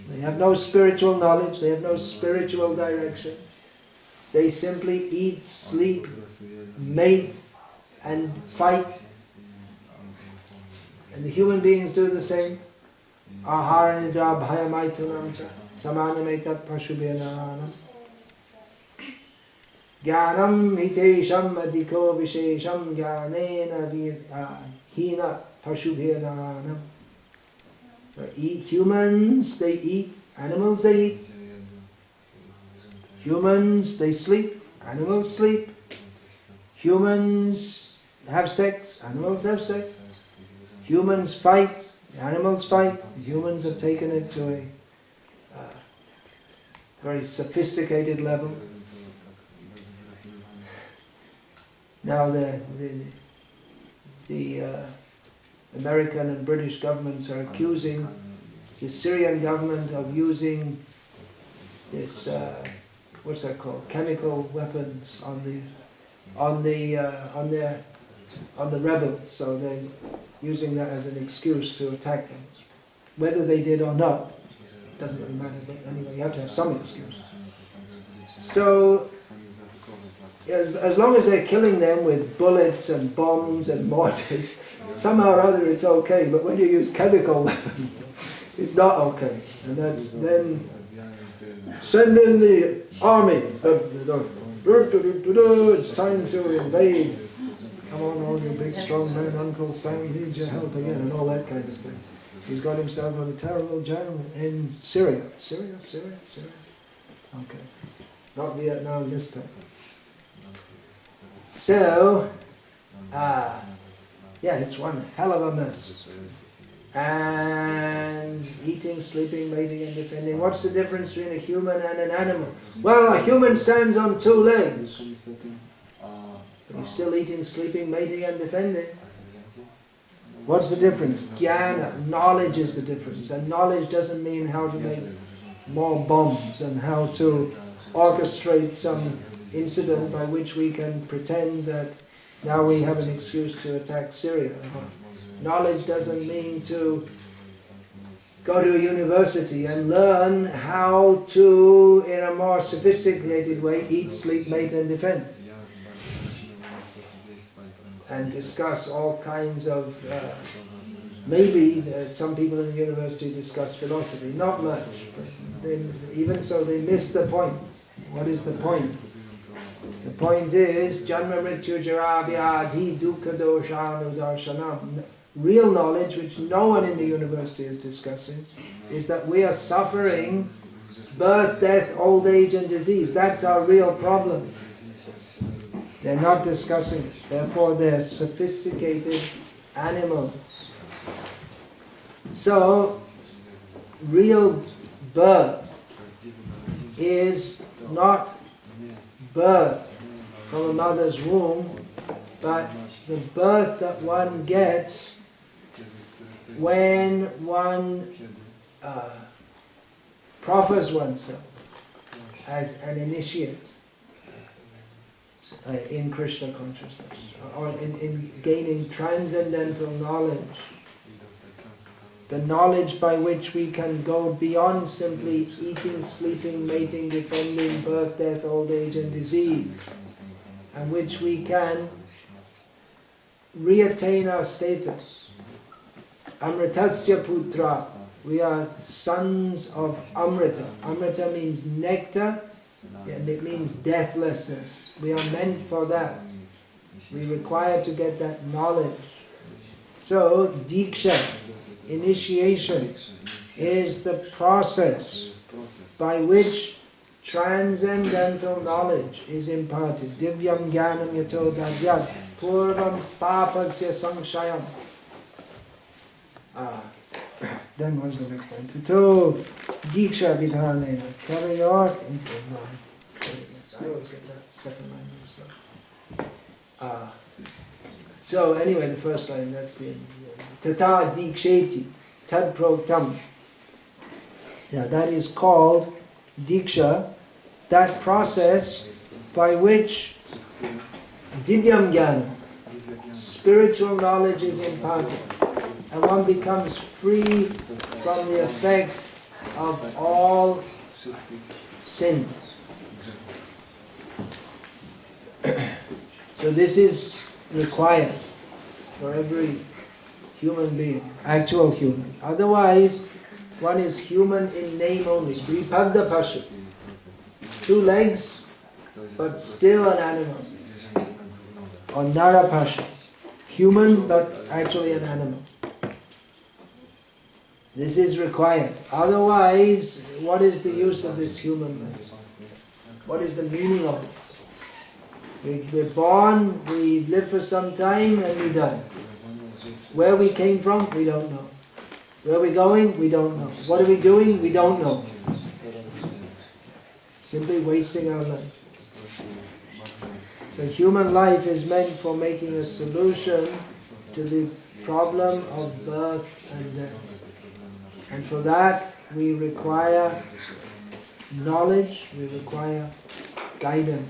They have no spiritual knowledge. They have no spiritual direction. they simply eat, sleep, mate, and fight. And the human beings do the same. Ahara nidra bhayamaitunam samanyametat pashubhenanam. Jnanam hitesham adhiko vishesham jnanena hina pashubhenanam. Humans, they eat. Animals, they eat. Humans, they sleep. Animals sleep. Humans have sex. Animals have sex. Humans fight. Animals fight. Humans have taken it to a very sophisticated level. Now the American and British governments are accusing the Syrian government of using this what's that called? Chemical weapons on the rebels. So they're using that as an excuse to attack them. Whether they did or not doesn't really matter. But anyway, you have to have some excuse. So as long as they're killing them with bullets and bombs and mortars, somehow or other it's okay. But when you use chemical weapons, it's not okay. And that's then send in the army. It's time to invade. Come on, all you big strong men, Uncle Sam needs your help again, and all that kind of thing. He's got himself in a terrible jam in Syria. Syria. Okay. Not Vietnam this time. So, yeah, it's one hell of a mess. And eating, sleeping, mating and defending. What's the difference between a human and an animal? Well, a human stands on two legs. But he's still eating, sleeping, mating and defending. What's the difference? Jnana, knowledge is the difference. And knowledge doesn't mean how to make more bombs and how to orchestrate some incident by which we can pretend that now we have an excuse to attack Syria. Knowledge doesn't mean to go to a university and learn how to, in a more sophisticated way, eat, sleep, mate and defend. And discuss all kinds of, maybe some people in the university discuss philosophy, not much, but even so they miss the point. What is the point? The point is, Janma Mrityu Jara Vyadhi Dukkha Doshanu Darshanam. Real knowledge, which no one in the university is discussing, is that we are suffering birth, death, old age and disease. That's our real problem. They're not discussing it. Therefore, they're sophisticated animals. So, real birth is not birth from a mother's womb, but the birth that one gets when one proffers oneself as an initiate in Krishna consciousness, or in gaining transcendental knowledge. The knowledge by which we can go beyond simply eating, sleeping, mating, defending, birth, death, old age and disease, and which we can reattain our status. Amritasya putra. We are sons of Amrita. Amrita means nectar, and it means deathlessness. We are meant for that. We require to get that knowledge. So, Diksha, initiation, is the process by which transcendental knowledge is imparted. Divyam jnanam yato dadyat purvam papasya samshayam. Then what's the next one? Tato Diksha vidhanena. Carry on into mind. I always get that second line mixed up. So anyway, the first line, that's the Tata Diksheti Tad Proktam. Yeah, that is called Diksha, that process by which Divyam Jnana, spiritual knowledge is imparted, and one becomes free from the effect of all sin. So this is required for every human being, actual human. Otherwise, one is human in name only. Dvipagda Pashu. 2 legs, but still an animal. Or Nara Pashu. Human, but actually an animal. This is required. Otherwise, what is the use of this human life? What is the meaning of it? We're born, we live for some time, and we die. Where we came from, we don't know. Where we're going, we don't know. What are we doing, we don't know. Simply wasting our life. So human life is meant for making a solution to the problem of birth and death. And for that, we require knowledge, we require guidance.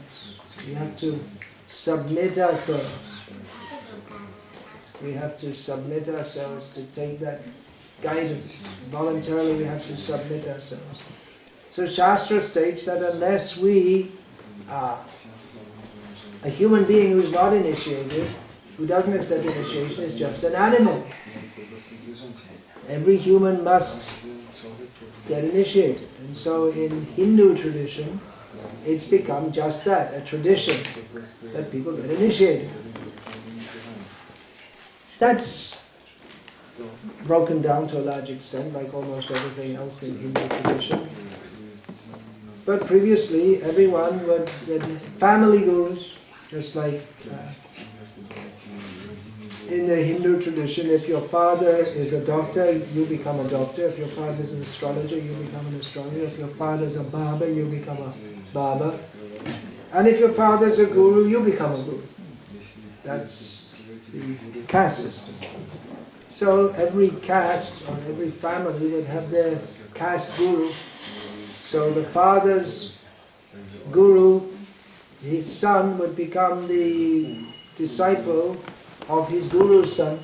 We have to submit ourselves. We have to submit ourselves to take that guidance. Voluntarily we have to submit ourselves. So Shastra states that unless we, a human being who is not initiated, who doesn't accept initiation, is just an animal. Every human must get initiated. And so in Hindu tradition, it's become just that, a tradition, that people get initiated. That's broken down to a large extent, like almost everything else in Hindu tradition. But previously, everyone would get family gurus, just like in the Hindu tradition, if your father is a doctor, you become a doctor. If your father is an astrologer, you become an astrologer. If your father is a barber, you become a barber. And if your father is a guru, you become a guru. That's the caste system. So every caste or every family would have their caste guru. So the father's guru, his son would become the disciple of his guru's son,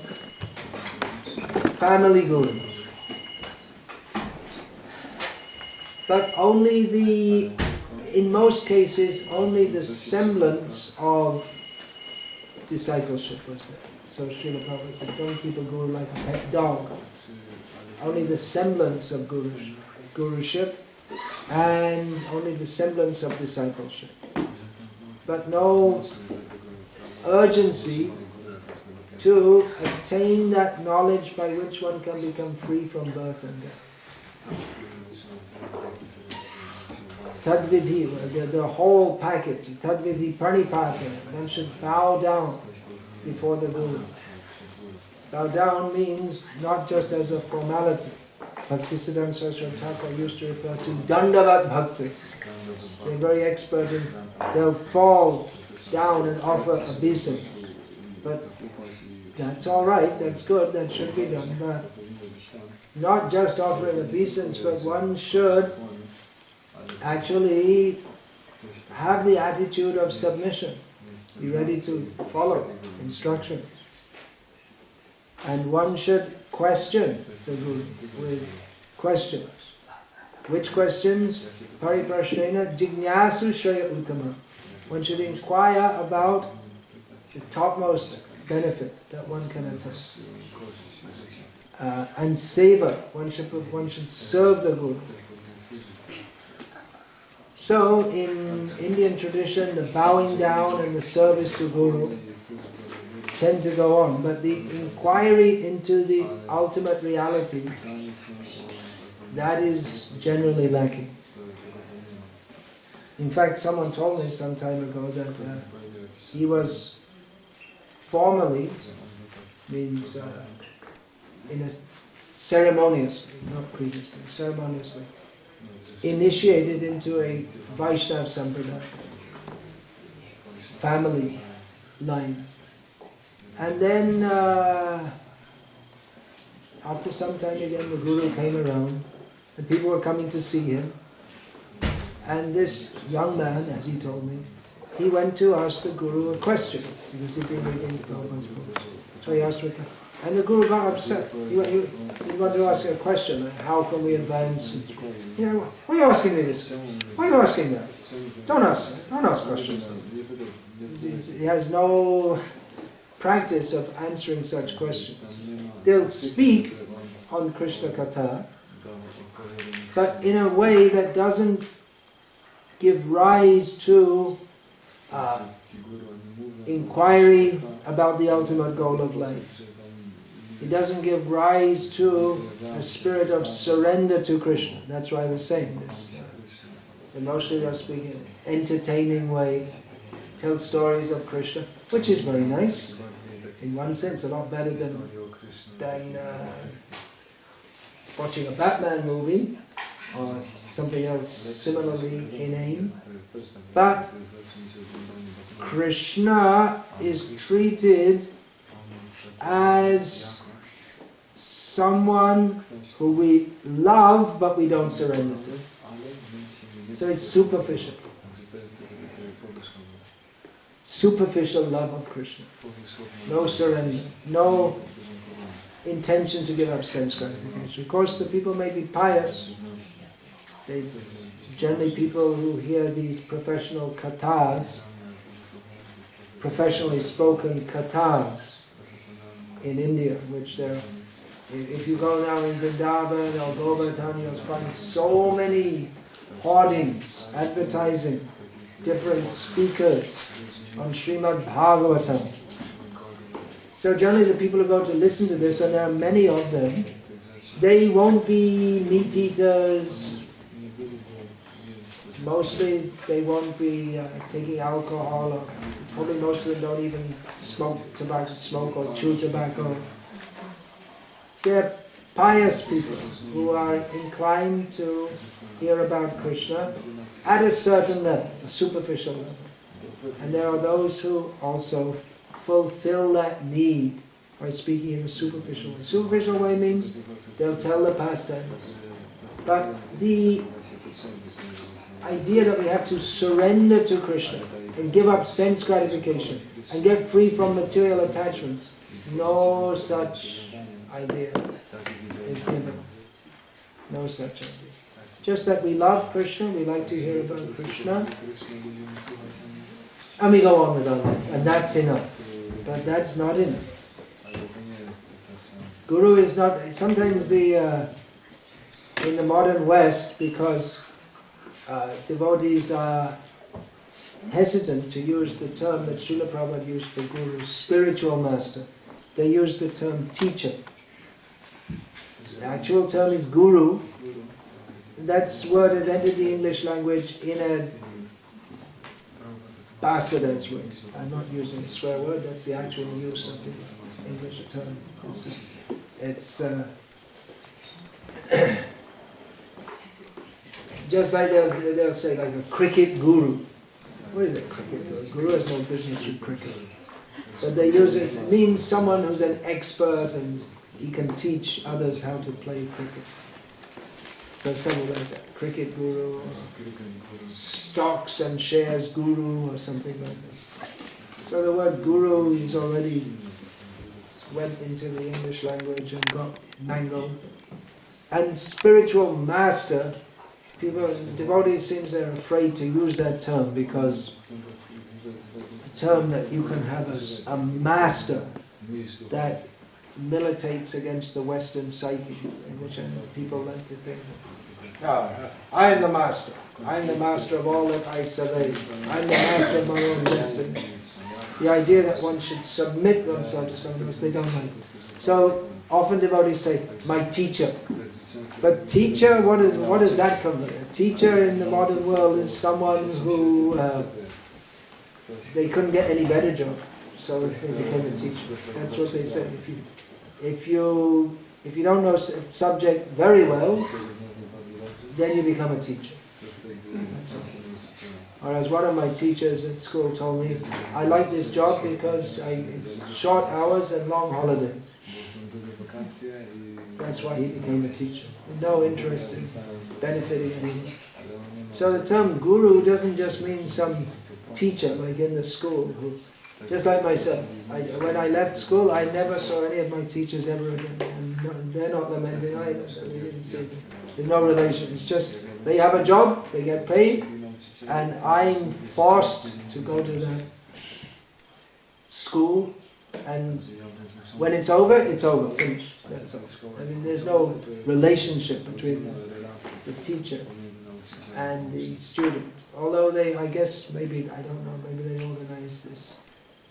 family guru. But only in most cases, only the semblance of discipleship was there. So Srila Prabhupada said, don't keep a guru like a pet dog. Only the semblance of guruship and only the semblance of discipleship. But no urgency to attain that knowledge by which one can become free from birth and death. Tadvidhi, the whole package, Tadvidhi Pranipata, one should bow down before the Guru. Bow down means not just as a formality. Bhaktisiddhanta Saraswati Thakur used to refer to Dandavat Bhakti. They're very expert in, they'll fall down and offer obeisance. But that's all right, that's good, that should be done. But not just offering obeisance, but one should actually have the attitude of submission. Be ready to follow instruction. And one should question the Guru with questions. Which questions? Pariprashnena jignasu shaya uttama. One should inquire about the topmost benefit that one can attain. And seva, one should serve the Guru. So in Indian tradition, the bowing down and the service to Guru tend to go on, but the inquiry into the ultimate reality, that is generally lacking. In fact, someone told me some time ago that he was formally, means in a ceremoniously, not previously, ceremoniously, initiated into a Vaishnava Sampradaya, family line. And then after some time again the Guru came around and people were coming to see him. And this young man, as he told me, he went to ask the Guru a question because he'd been reading Prabhupada's books. So he asked, and the Guru got upset. He wanted to ask a question, like, how can we advance? You know, why are you asking me this? Why are you asking that? Don't ask questions. he has no practice of answering such questions. They'll speak on Krishna Katha, but in a way that doesn't give rise to inquiry about the ultimate goal of life. It doesn't give rise to a spirit of surrender to Krishna. That's why I was saying this. And mostly they'll speak in an entertaining way, tell stories of Krishna, which is very nice. In one sense, a lot better than watching a Batman movie or something else similarly inane. But Krishna is treated as someone who we love but we don't surrender to. So it's superficial. Superficial love of Krishna. No surrender. No intention to give up sense gratification. Of course, the people may be pious. Generally people who hear these professional kathas, professionally spoken kathas in India, which if you go now in Vrindavan or Govardhan, you'll find so many hoardings, advertising, different speakers on Srimad Bhagavatam. So generally the people who go to listen to this, and there are many of them, they won't be meat eaters. Mostly they won't be taking alcohol, or probably most of them don't even smoke or chew tobacco. They're pious people who are inclined to hear about Krishna at a certain level, a superficial level. And there are those who also fulfill that need by speaking in a superficial way. Superficial way means they'll tell the pastime. But the idea that we have to surrender to Krishna and give up sense gratification and get free from material attachments, no such idea is given. No such idea. Just that we love Krishna, we like to hear about Krishna, and we go on with our life, and that's enough. But that's not enough. Guru is not, sometimes in the modern West, because devotees are hesitant to use the term that Srila Prabhupada used for Guru, spiritual master. They use the term teacher. The actual term is Guru. That word has entered the English language in a bastardized way. I'm not using a swear word, that's the actual use of the English term. It's just like they'll say like a cricket guru. What is a cricket guru? Guru has no business with cricket. But they use it, it means someone who's an expert and he can teach others how to play cricket. So something like that, cricket guru, or stocks and shares guru, or something like this. So the word guru is already went into the English language and got mangled. And spiritual master, devotees seems they're afraid to use that term because the term that you can have as a master that militates against the Western psyche, in which people like to think, I am the master. I am the master of all that I survey. I am the master of my own destiny. The idea that one should submit oneself to someone else, they don't like it. So often devotees say, my teacher. But teacher, what does that come from? A teacher in the modern world is someone who they couldn't get any better job, so they became a teacher. That's what they said. If you don't know a subject very well, then you become a teacher. Or as one of my teachers at school told me, I like this job because it's short hours and long holidays. That's why he became a teacher. No interest in benefiting anyone. So the term guru doesn't just mean some teacher like in the school. Just like myself. When I left school, I never saw any of my teachers ever again. And they're not lamenting either, so we didn't see them. There's no relation. It's just they have a job, they get paid, and I'm forced to go to that school, and when it's over, finished. That's all. I mean, there's no relationship between the teacher and the student. Although they, I guess, maybe, I don't know, maybe they organize this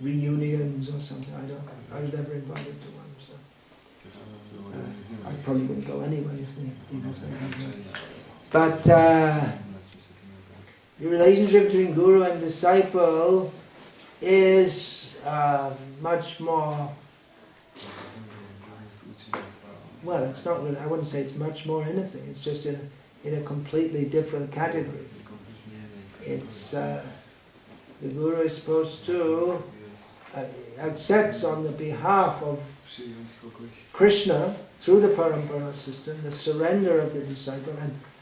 reunions or something. I don't know. I was never invited to one, so I probably wouldn't go anyway if they had one. But the relationship between guru and disciple is much more, well, it's not really, I wouldn't say it's much more anything, it's just in a completely different category. It's, the guru is supposed to accept on the behalf of Krishna, through the parampara system, the surrender of the disciple,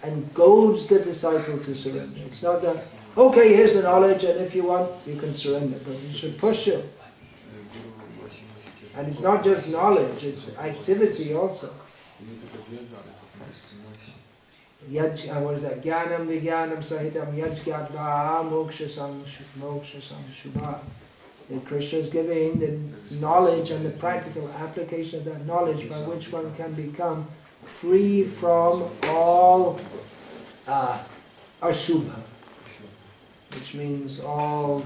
and goads the disciple to surrender. It's not that, okay, here's the knowledge, and if you want, you can surrender, but he should push you. And it's not just knowledge, it's activity also. What is that? Jnanam vijnanam sahitam yajgatva moksha shubha. Krishna is giving the knowledge and the practical application of that knowledge by which one can become free from all ashubha, which means all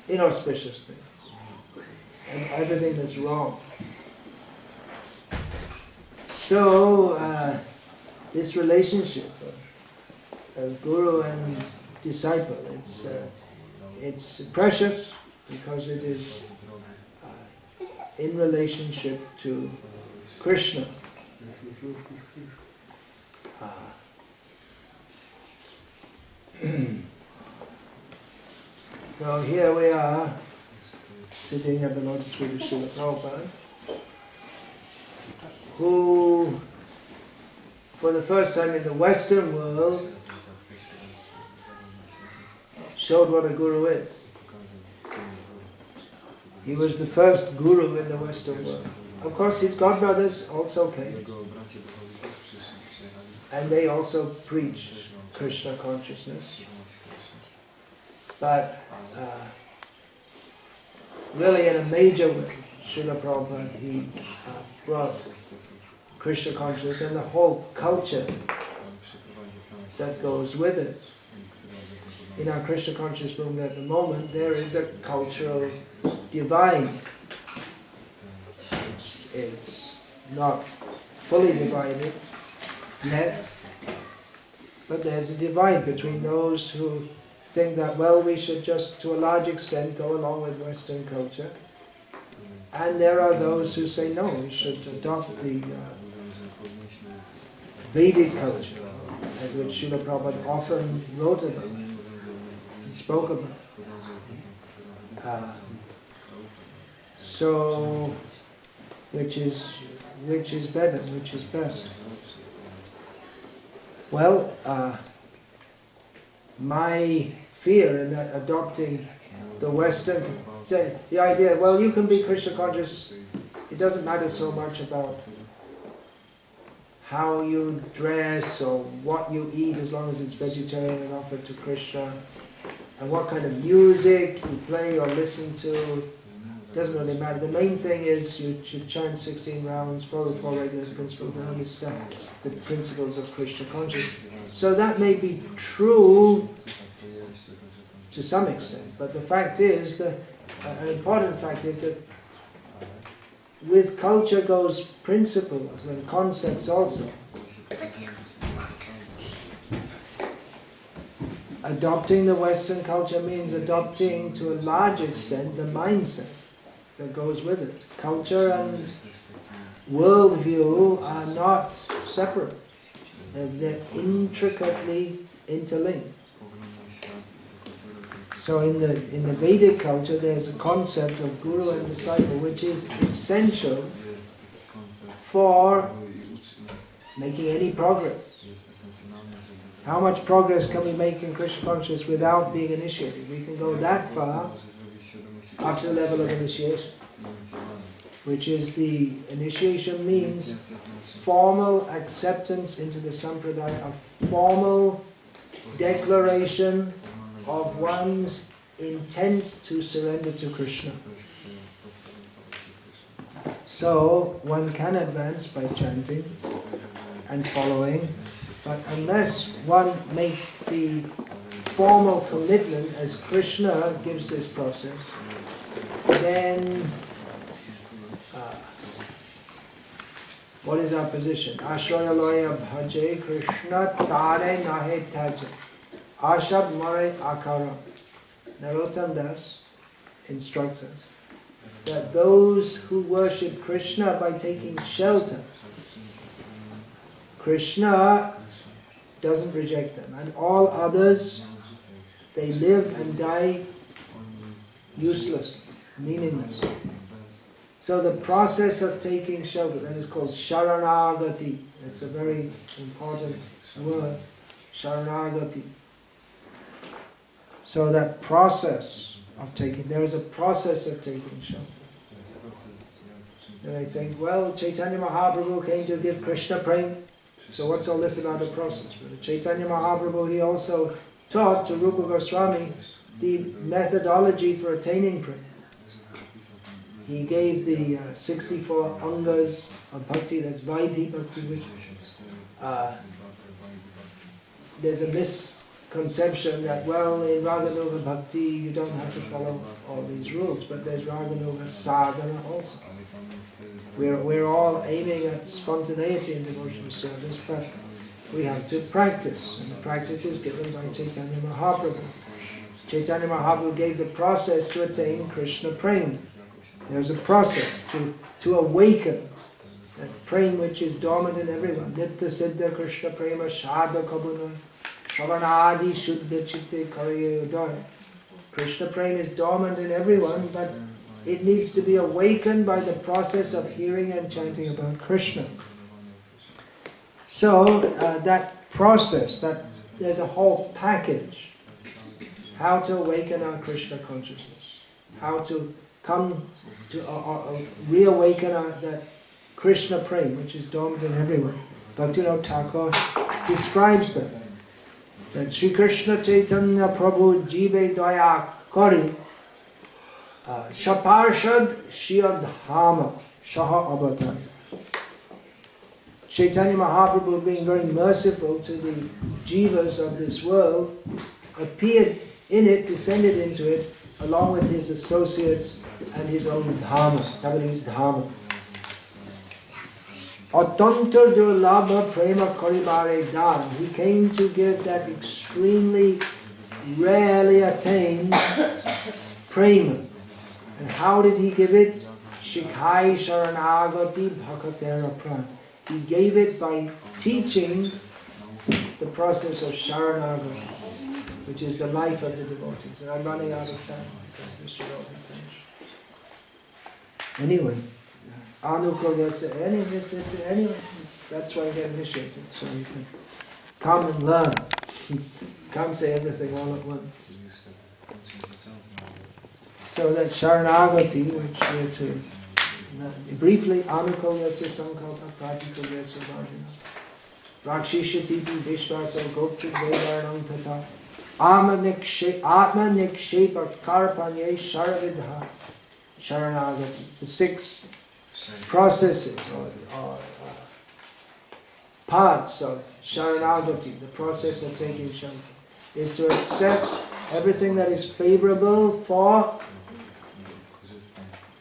inauspicious things and everything that's wrong. So this relationship of guru and disciple, it's precious because it is in relationship to Krishna. Now here we are sitting at the lotus feet of Srila Prabhupada, who for the first time in the Western world showed what a guru is. He was the first guru in the Western world. Of course his godbrothers also came, and they also preached Krishna consciousness. But really in a major way, Srila Prabhupada, he brought Krishna consciousness and the whole culture that goes with it. In our Krishna conscious movement at the moment, there is a cultural divide. It's not fully divided yet, but there's a divide between those who think that, well, we should just to a large extent go along with Western culture, and there are those who say no, we should adopt the Vedic culture, which Srila Prabhupada often wrote about and spoke about. So, which is better, which is best? Well, my fear in adopting the Western, the idea, well, you can be Krishna conscious, it doesn't matter so much about how you dress or what you eat as long as it's vegetarian and offered to Krishna, and what kind of music you play or listen to, doesn't really matter. The main thing is you should chant 16 rounds, follow 4 regular principles, and understand the principles of Krishna consciousness. So that may be true to some extent, but the fact is that an important fact is that with culture goes principles and concepts also. Adopting the Western culture means adopting to a large extent the mindset that goes with it. Culture and worldview are not separate. They're intricately interlinked. So in the Vedic culture there's a concept of guru and disciple which is essential for making any progress. How much progress can we make in Krishna consciousness without being initiated? We can go that far up to the level of initiation, which is the initiation means formal acceptance into the sampradaya, a formal declaration of one's intent to surrender to Krishna. So one can advance by chanting and following, but unless one makes the formal commitment as Krishna gives this process, then what is our position? Ashrayaloya bhaje Krishna tare nahe taje ashab mare akara. Narottam Das instructs us that those who worship Krishna by taking shelter, Krishna doesn't reject them, and all others, they live and die useless, meaningless. So the process of taking shelter, that is called Sharanagati. It's a very important word, Sharanagati. So that process of taking, there is a process of taking shelter. And I think, well, Chaitanya Mahaprabhu came to give Krishna prema, so what's all this about the process? But Chaitanya Mahaprabhu, he also taught to Rupa Goswami the methodology for attaining prema. He gave the 64 angas of bhakti, that's Vaidhi bhakti, which there's a misconception that, well, in Raganuga bhakti you don't have to follow all these rules, but there's Raganuga sadhana also. We're all aiming at spontaneity in devotional service, but we have to practice, and the practice is given by Chaitanya Mahaprabhu. Chaitanya Mahaprabhu gave the process to attain Krishna prema. There's a process to awaken that prema which is dormant in everyone. Nitya Siddha Krishna prema Shadha Kabuna Shavanadi Shuddha Chitte Karya Udaya. Krishna prema is dormant in everyone, but it needs to be awakened by the process of hearing and chanting about Krishna. So that process, that there's a whole package. How to awaken our Krishna consciousness. How to come to reawaken that Krishna prema, which is dormant in everyone. Bhaktivinoda Thakur describes that Sri Krishna Chaitanya Prabhu Jive Daya Kari Shaparshad Shiyadhama Shaha Avatar. Chaitanya Mahaprabhu, being very merciful to the jivas of this world, appeared in it, descended into it, along with his associates and his own dharma, Navadip dharma. Atantar durlabha prema karibare dan. He came to give that extremely rarely attained prema. And how did he give it? Shikhai sharanagati bhakatera pran. He gave it by teaching the process of sharanagati, which is the life of the devotees. And I'm running out of time because this should all be finished. Anyway, anyway, that's why I get initiated, so you can come and learn. Can't say everything all at once. So that Sharanagati, which we're to briefly, Anukulyasya Sankalpa Pratikulyasya Bhajana Rakshishititi Vishvasa Gopchuk Vedaranam Tata Atma Nikshepa Karpanye Sharavidha Sharanagati. The 6 processes or parts of Sharanagati, the process of taking shelter, is to accept everything that is favorable for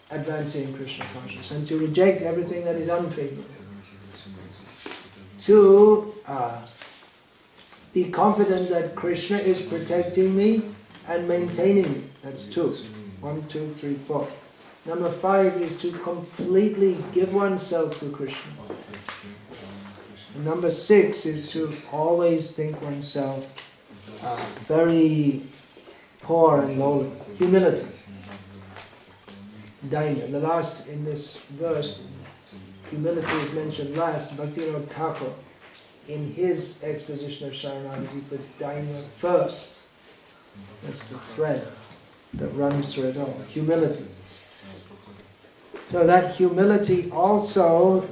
advancing Krishna consciousness and to reject everything that is unfavorable. To be confident that Krishna is protecting me and maintaining me. That's 2. 1, 2, 3, 4. Number 5 is to completely give oneself to Krishna. And number 6 is to always think oneself very poor and lowly. Humility. Dainya. The last in this verse, humility is mentioned last. Bhaktivinoda Thakur, in his exposition of Sharanagati, puts Dainya first. That's the thread that runs through it all. Humility. So that humility also,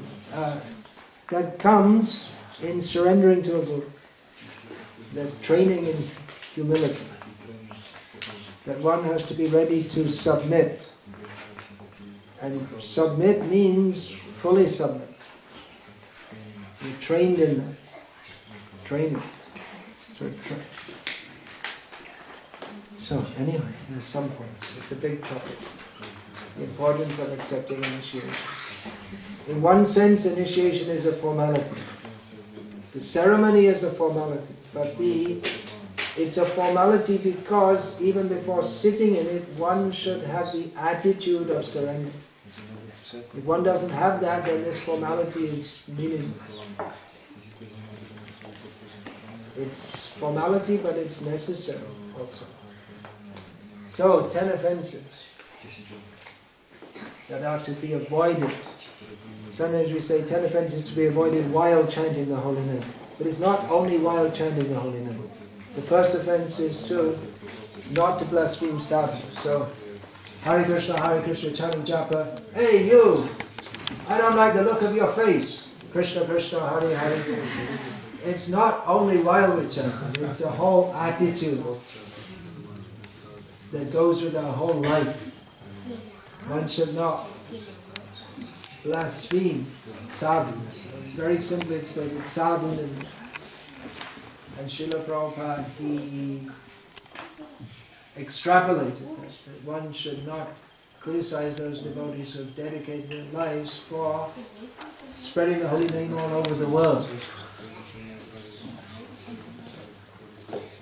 that comes in surrendering to a Guru. There's training in humility. that one has to be ready to submit. And submit means fully submit. You're trained in that. Training. So anyway, there's some points. It's a big topic. The importance of accepting initiation. In one sense, initiation is a formality. The ceremony is a formality, but it's a formality because even before sitting in it, one should have the attitude of surrender. If one doesn't have that, then this formality is meaningless. It's formality, but it's necessary also. So, 10 offenses that are to be avoided. Sometimes we say 10 offenses to be avoided while chanting the holy name. But it's not only while chanting the holy name. The first offense is to not to blaspheme sadhu. So, Hare Krishna, chanting japa. Hey you! I don't like the look of your face. Krishna, Krishna, Hare Hare. It's not only while we're chanting, it's a whole attitude that goes with our whole life. One should not blaspheme sadhu. Very simply stated, sadhuism. And Srila Prabhupada, he extrapolated that one should not criticize those devotees who have dedicated their lives for spreading the holy name all over the world.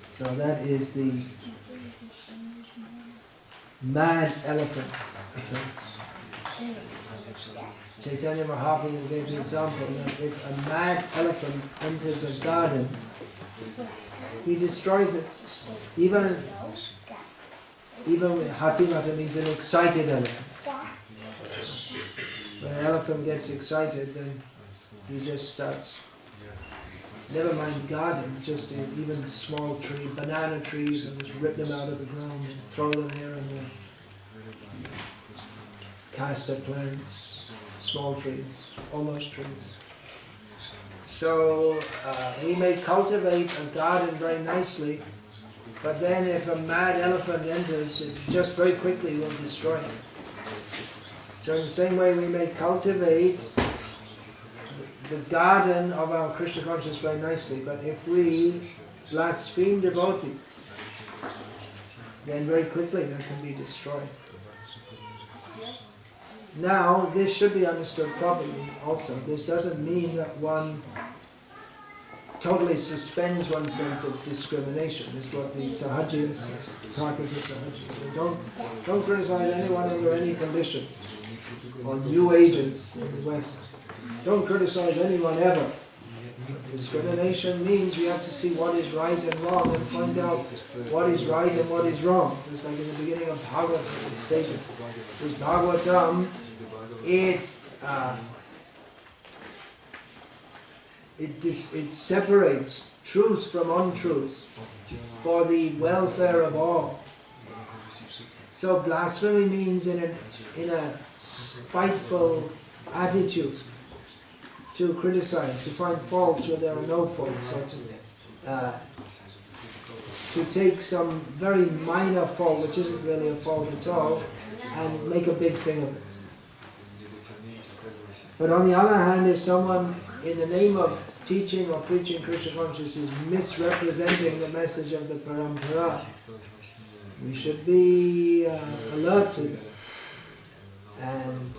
So that is the mad elephant offense. Chaitanya Mahaprabhu gave the example that if a mad elephant enters a garden, he destroys it. Even Hatimata means an excited elephant. When an elephant gets excited, then he just starts. Never mind gardens, just even small trees, banana trees, and just rip them out of the ground and throw them here and there. Castor plants, small trees, almost trees. So we may cultivate a garden very nicely, but then if a mad elephant enters, it just very quickly will destroy it. So in the same way we may cultivate the garden of our Krishna consciousness very nicely, but if we blaspheme devotee, then very quickly that can be destroyed. Now, this should be understood properly also. This doesn't mean that one totally suspends one's sense of discrimination. This is what the Sahajis, Prakita Sahajis, don't criticize anyone under any condition, or New Ages in the West. Don't criticize anyone ever. Discrimination means we have to see what is right and wrong and find out what is right and what is wrong. Just like in the beginning of Bhagavatam, it's stated. With Bhagavatam, it separates truth from untruth for the welfare of all. So blasphemy means in a spiteful attitude to criticize, to find faults where there are no faults, or to take some very minor fault, which isn't really a fault at all, and make a big thing of it. But on the other hand, if someone, in the name of teaching or preaching Krishna consciousness, is misrepresenting the message of the parampara, we should be alert to that. And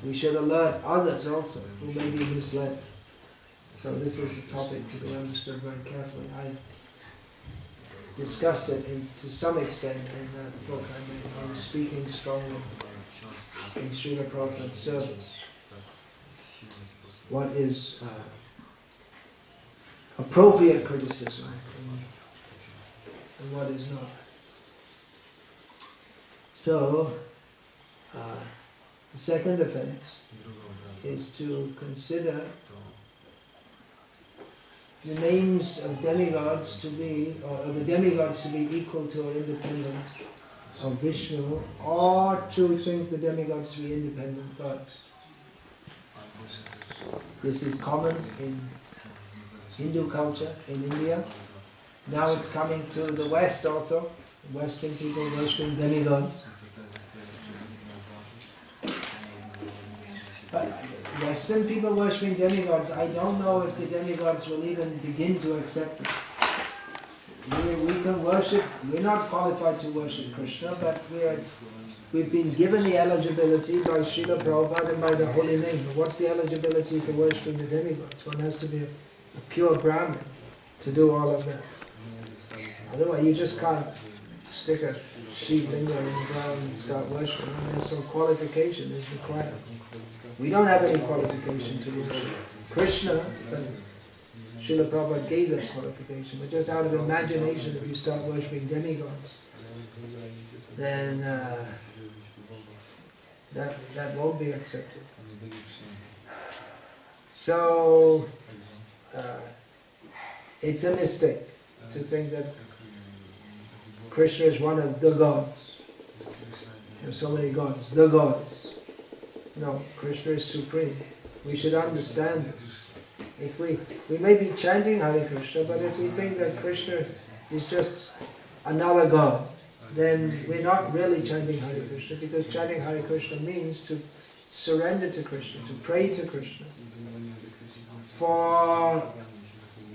we should alert others also who may be misled. So this is a topic to be understood very carefully. I've discussed it to some extent in that book I was speaking strongly in Srila Prabhupada's service. What is appropriate criticism and what is not. So, the second offense is to consider the names of demigods to be, or the demigods to be equal to or independent of Vishnu, or to think the demigods to be independent gods. This is common in Hindu culture in India. Now it's coming to the West also. Western people worshipping demigods. But Western people worshipping demigods, I don't know if the demigods will even begin to accept it. We can worship, we're not qualified to worship Krishna, but we've been given the eligibility by Srila Prabhupada and by the holy name. But what's the eligibility for worshipping the demigods? One has to be a pure Brahmin to do all of that. Otherwise you just can't stick a sheep in there in the ground and start worshipping. There's some qualification is required. We don't have any qualification to worship Krishna, but Srila Prabhupada gave that qualification. But just out of imagination, if you start worshipping demigods, then that won't be accepted. So it's a mistake to think that Krishna is one of the gods. There are so many gods, the gods. No, Krishna is supreme. We should understand this. If we may be chanting Hare Krishna, but if we think that Krishna is just another god, then we're not really chanting Hare Krishna, because chanting Hare Krishna means to surrender to Krishna, to pray to Krishna for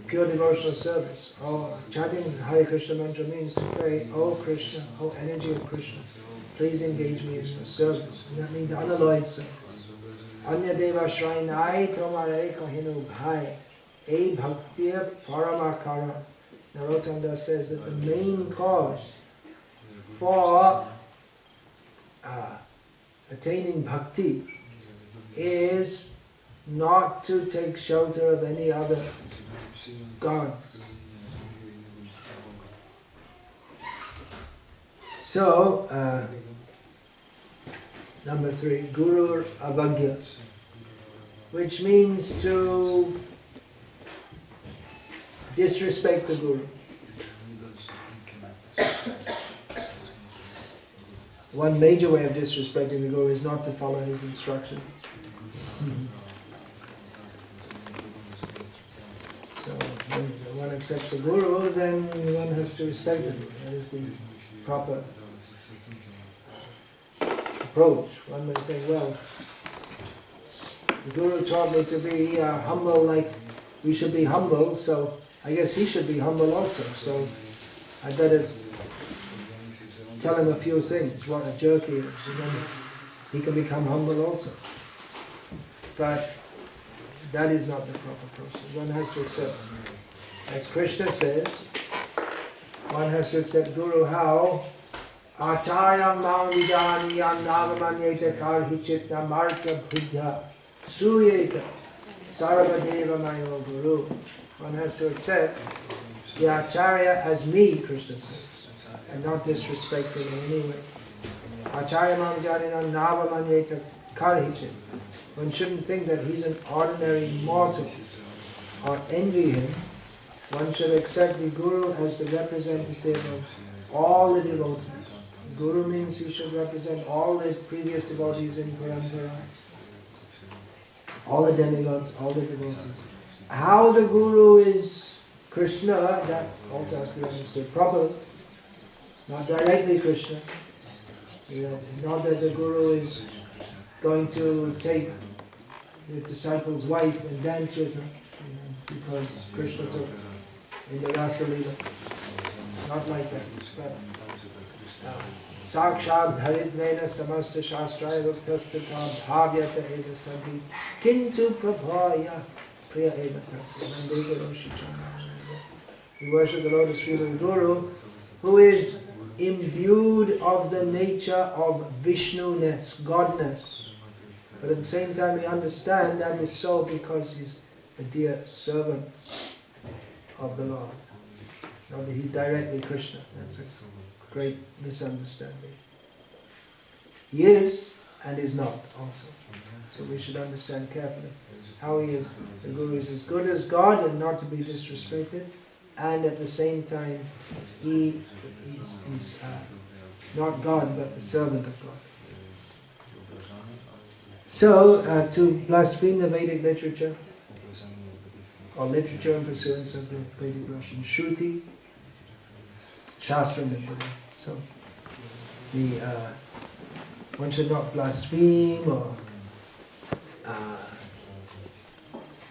pure devotional service. Or chanting Hare Krishna mantra means to pray, "Oh Krishna, oh energy of Krishna, please engage me in your service." And that means unalloyed service. Anya deva shrainai tomare kahinu bhai e bhaktiya paramakara. Narottam Das says that the main cause for attaining bhakti is not to take shelter of any other gods. So, number 3, Guru Avagya, which means to disrespect the Guru. One major way of disrespecting the Guru is not to follow his instructions. So when one accepts the Guru, then one has to respect the Guru. That is the proper approach. One may think, well, the Guru taught me to be humble, like we should be humble, so I guess he should be humble also. So I better tell him a few things, what a jerk he is, and then he can become humble also. But that is not the proper process. One has to accept, as Krishna says, one has to accept Guru how? Acharyam mam vidaniyan navamanyeta karhichitna marta buddha suyeta sarvadeva mayo Guru. One has to accept the Acharya as me, Krishna says, and not disrespect him in any way. Acharya mam vidaniyan navamanyeta karhichitna. One shouldn't think that he's an ordinary mortal or envy him. One should accept the Guru as the representative of all the devotees. Guru means he should represent all the previous devotees in Parampara, all the demigods, all the devotees. How the Guru is Krishna, that also has to be understood properly. Not directly Krishna. Not that the Guru is going to take the disciple's wife and dance with her, because Krishna took in the Rasa Leela. Not like that. But Sakshad Dharidvena Samasta Shastraya Ruktastata Bhavyata Eva Sabhi Kintu Prabhaya Priya Eva Tasya. We worship the lotus feet of the Guru, who is imbued of the nature of Vishnu-ness, Godness. But at the same time we understand that is so because he's a dear servant of the Lord. Not that he's directly Krishna. That's a great misunderstanding. He is and is not also. So we should understand carefully how he is. The Guru is as good as God and not to be disrespected, and at the same time he's not God but the servant of God. So to blaspheme the Vedic literature, or literature in pursuance of the Vedic Russian Shruti, Shastra, So one should not blaspheme or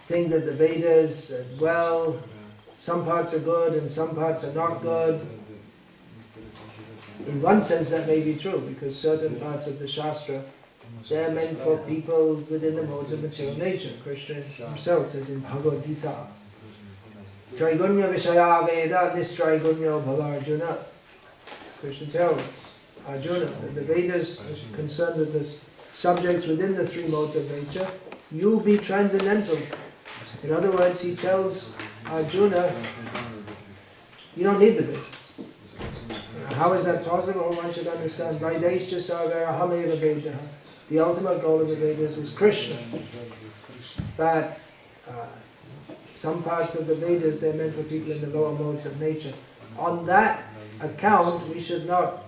think that the Vedas, well, some parts are good and some parts are not good. In one sense that may be true, because certain parts of the Shastra, they're meant for people within the modes of material nature. Krishna himself says in Bhagavad Gita, Traigunya Vishaya Veda Nistraigunya Bhavarjuna. Krishna tells Arjuna that the Vedas are concerned with the subjects within the three modes of nature. You be transcendental. In other words, he tells Arjuna, you don't need the Vedas. How is that possible? One should understand. Vaideshcha Sagara Hameva Vedaha. The ultimate goal of the Vedas is Krishna. But some parts of the Vedas, they're meant for people in the lower modes of nature. On that account, we should not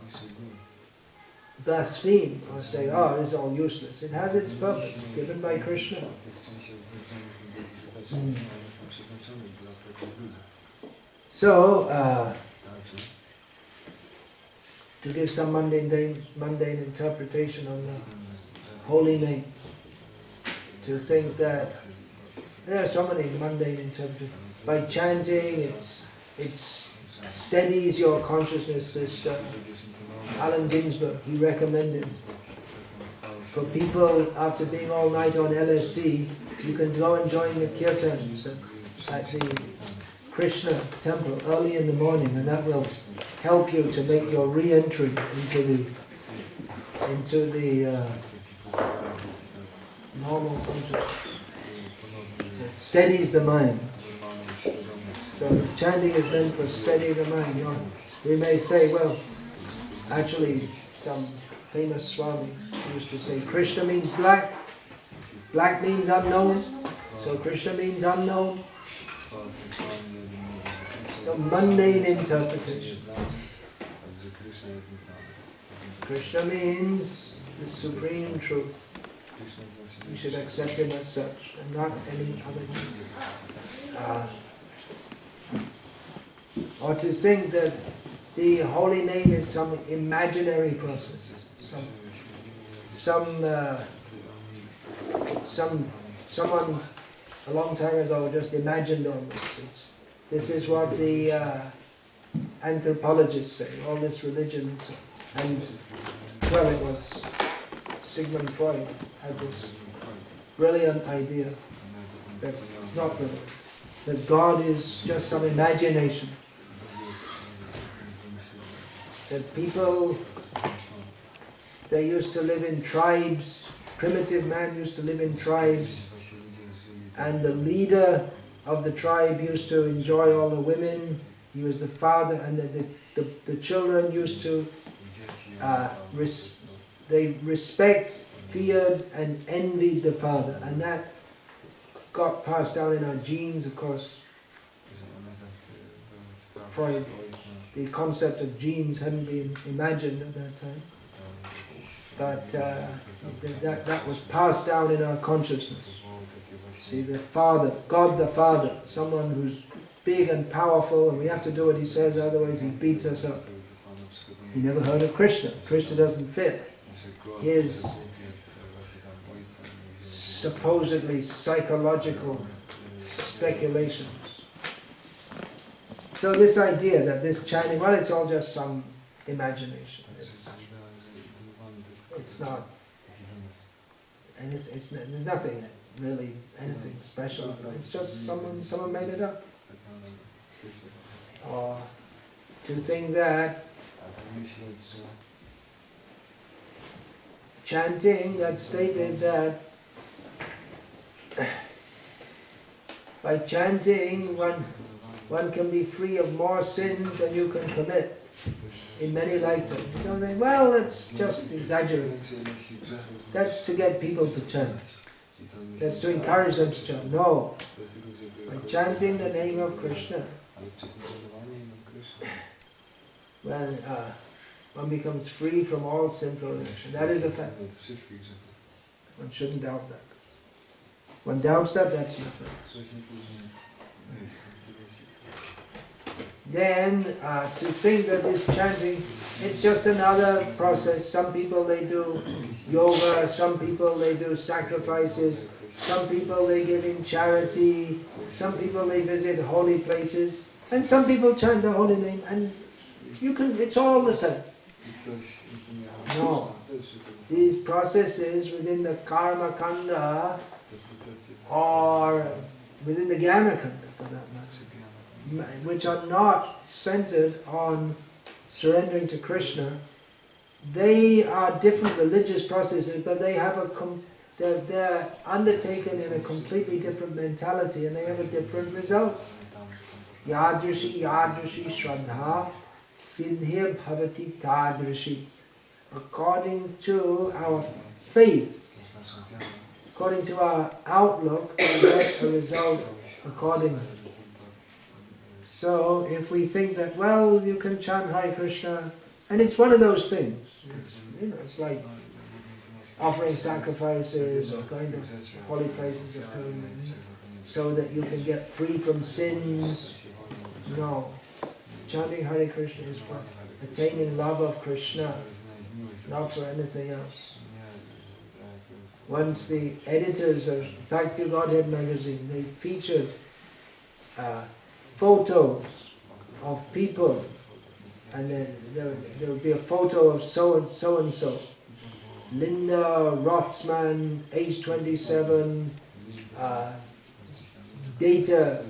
blaspheme or say, oh, this is all useless. It has its purpose. It's given by Krishna. So, to give some mundane interpretation on the holy name, to think that there are so many mundane interpretations. By chanting, it steadies your consciousness. This Allen Ginsberg, he recommended for people after being all night on LSD, you can go and join the kirtans at the Krishna temple early in the morning, and that will help you to make your re-entry into the normal consciousness. So it steadies the mind. So chanting is meant for steadying the mind. You know, we may say, well, actually some famous Swami used to say, Krishna means black, black means unknown, so Krishna means unknown. So mundane interpretation. Krishna means the supreme truth. We should accept him as such, and not any other name. Or to think that the holy name is some imaginary process. Someone a long time ago just imagined all this. This is what the anthropologists say, all this religion. And, well, it was Sigmund Freud had this brilliant idea that, not brilliant, that God is just some imagination. That people, they used to live in tribes, primitive man used to live in tribes, and the leader of the tribe used to enjoy all the women. He was the father, and the children used to they respect, feared, and envied the father, and that got passed down in our genes. Of course, Freud, the concept of genes hadn't been imagined at that time, but that was passed down in our consciousness. See, the Father, God the Father, someone who's big and powerful, and we have to do what he says, otherwise he beats us up. You never heard of Krishna. Krishna doesn't fit his supposedly psychological speculations. So this idea that this chanting, well, it's all just some imagination. It's not, and there's nothing really, anything special. It's just someone made it up. Or to think that chanting, that stated that by chanting one can be free of more sins than you can commit in many lifetimes. So they, well, that's just exaggerated. That's to get people to chant. That's to encourage them to chant. No. By chanting the name of Krishna, when one becomes free from all sinful action. That is a fact. One shouldn't doubt that. One doubts that, that's not fact. then to think that this chanting, it's just another process. Some people they do yoga, some people they do sacrifices, some people they give in charity, some people they visit holy places, and some people chant the holy name, and it's all the same. No. These processes within the karma kanda or within the jnana kanda for that matter, which are not centered on surrendering to Krishna, they are different religious processes, but they have they're undertaken in a completely different mentality, and they have a different result. Yadrishi shraddha siddhir bhavati tadrishi. According to our faith, according to our outlook, we get a result accordingly. So if we think that, well, you can chant Hare Krishna, and it's one of those things, it's like offering sacrifices or going to holy places of pilgrimage so that you can get free from sins. No. Chanting Hare Krishna is for attaining love of Krishna, not for anything else. Once the editors of Bhakti Godhead magazine, they featured photos of people, and then there would be a photo of so and so. Linda Rothsman, age 27, data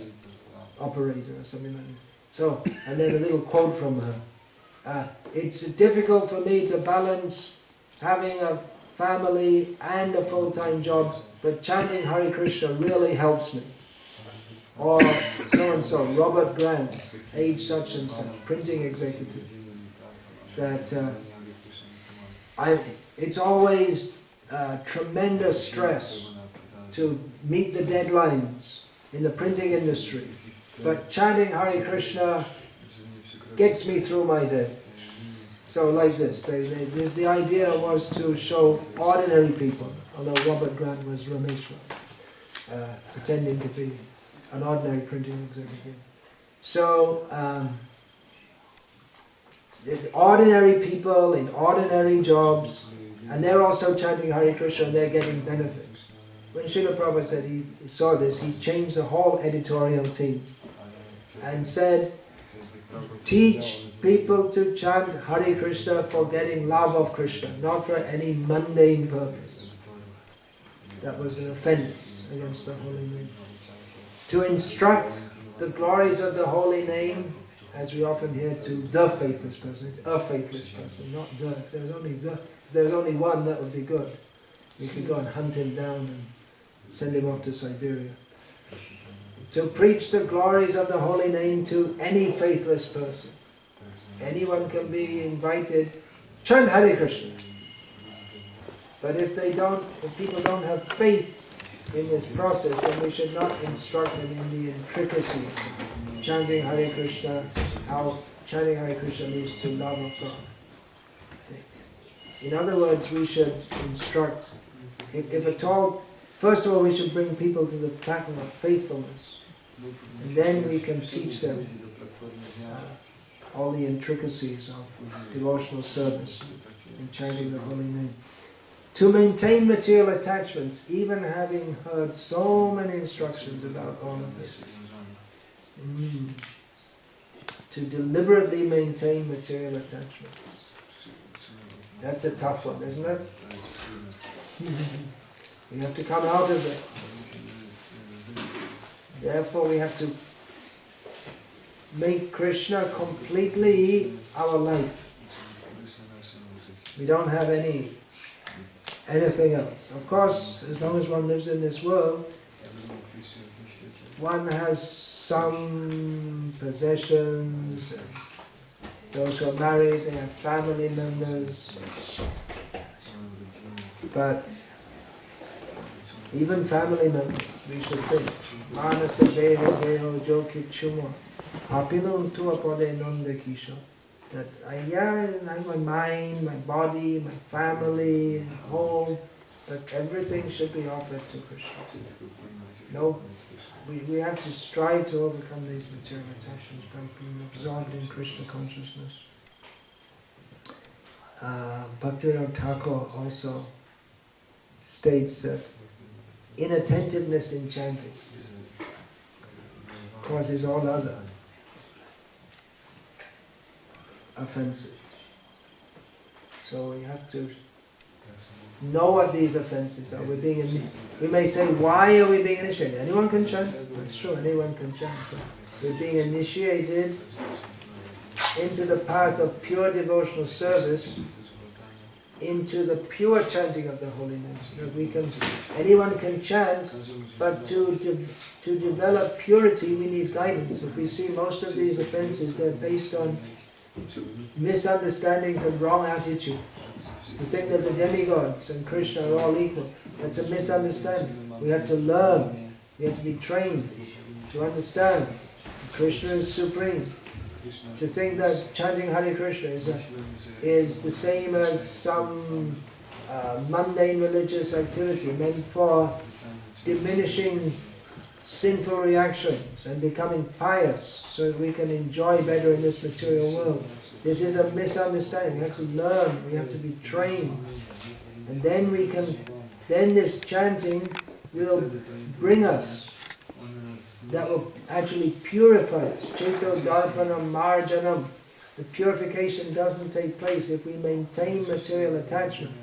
operator or something like that. So, and then a little quote from her. It's difficult for me to balance having a family and a full-time job, but chanting Hare Krishna really helps me. Or so-and-so, Robert Grant, age such and such, printing executive, that it's always tremendous stress to meet the deadlines in the printing industry, but chanting Hare Krishna gets me through my day. So like this, the idea was to show ordinary people, although Robert Grant was Rameshwar, pretending to be an ordinary printing executive. So the ordinary people in ordinary jobs, and they're also chanting Hare Krishna and they're getting benefits. When Srila Prabhupada said he saw this, he changed the whole editorial team and said, teach people to chant Hare Krishna for getting love of Krishna, not for any mundane purpose. That was an offense against the holy name. To instruct the glories of the holy name, as we often hear, to the faithless person. It's a faithless person, not the. If there's only one, that would be good. We could go and hunt him down and send him off to Siberia. To preach the glories of the holy name to any faithless person. Anyone can be invited, chant Hare Krishna. But if people don't have faith in this process, then we should not instruct them in the intricacies of chanting Hare Krishna, how chanting Hare Krishna leads to love of God. In other words, we should instruct, if at all, first of all we should bring people to the platform of faithfulness, and then we can teach them all the intricacies of devotional service and chanting the holy name. To maintain material attachments, even having heard so many instructions about all of this. To deliberately maintain material attachments. That's a tough one, isn't it? We have to come out of it. Therefore we have to make Krishna completely our life. We don't have anything else. Of course, as long as one lives in this world, one has some possessions. Those who are married, they have family members. But even family members, we should think, Manasa deho deho jo kichuma, apilum tu apode nonde kisho. That my mind, my body, my family, home, that everything should be offered to Krishna. we have to strive to overcome these material attachments by being absorbed in Krishna consciousness. Bhaktivinoda Thakur also states that inattentiveness in chanting causes all other offenses. So we have to know what these offenses are. We may say, why are we being initiated? Anyone can chant. That's true, anyone can chant. We're being initiated into the path of pure devotional service, into the pure chanting of the holy names. Anyone can chant, but to develop purity we need guidance. If we see most of these offenses, they're based on misunderstandings and wrong attitude. We think that the demigods and Krishna are all equal. That's a misunderstanding. We have to learn, we have to be trained to understand Krishna is supreme. To think that chanting Hare Krishna is the same as some mundane religious activity meant for diminishing sinful reactions and becoming pious so that we can enjoy better in this material world. This is a misunderstanding. We have to learn, we have to be trained. And then this chanting will bring us, that will actually purify us. Cheto darpanam marjanam. The purification doesn't take place if we maintain material attachment.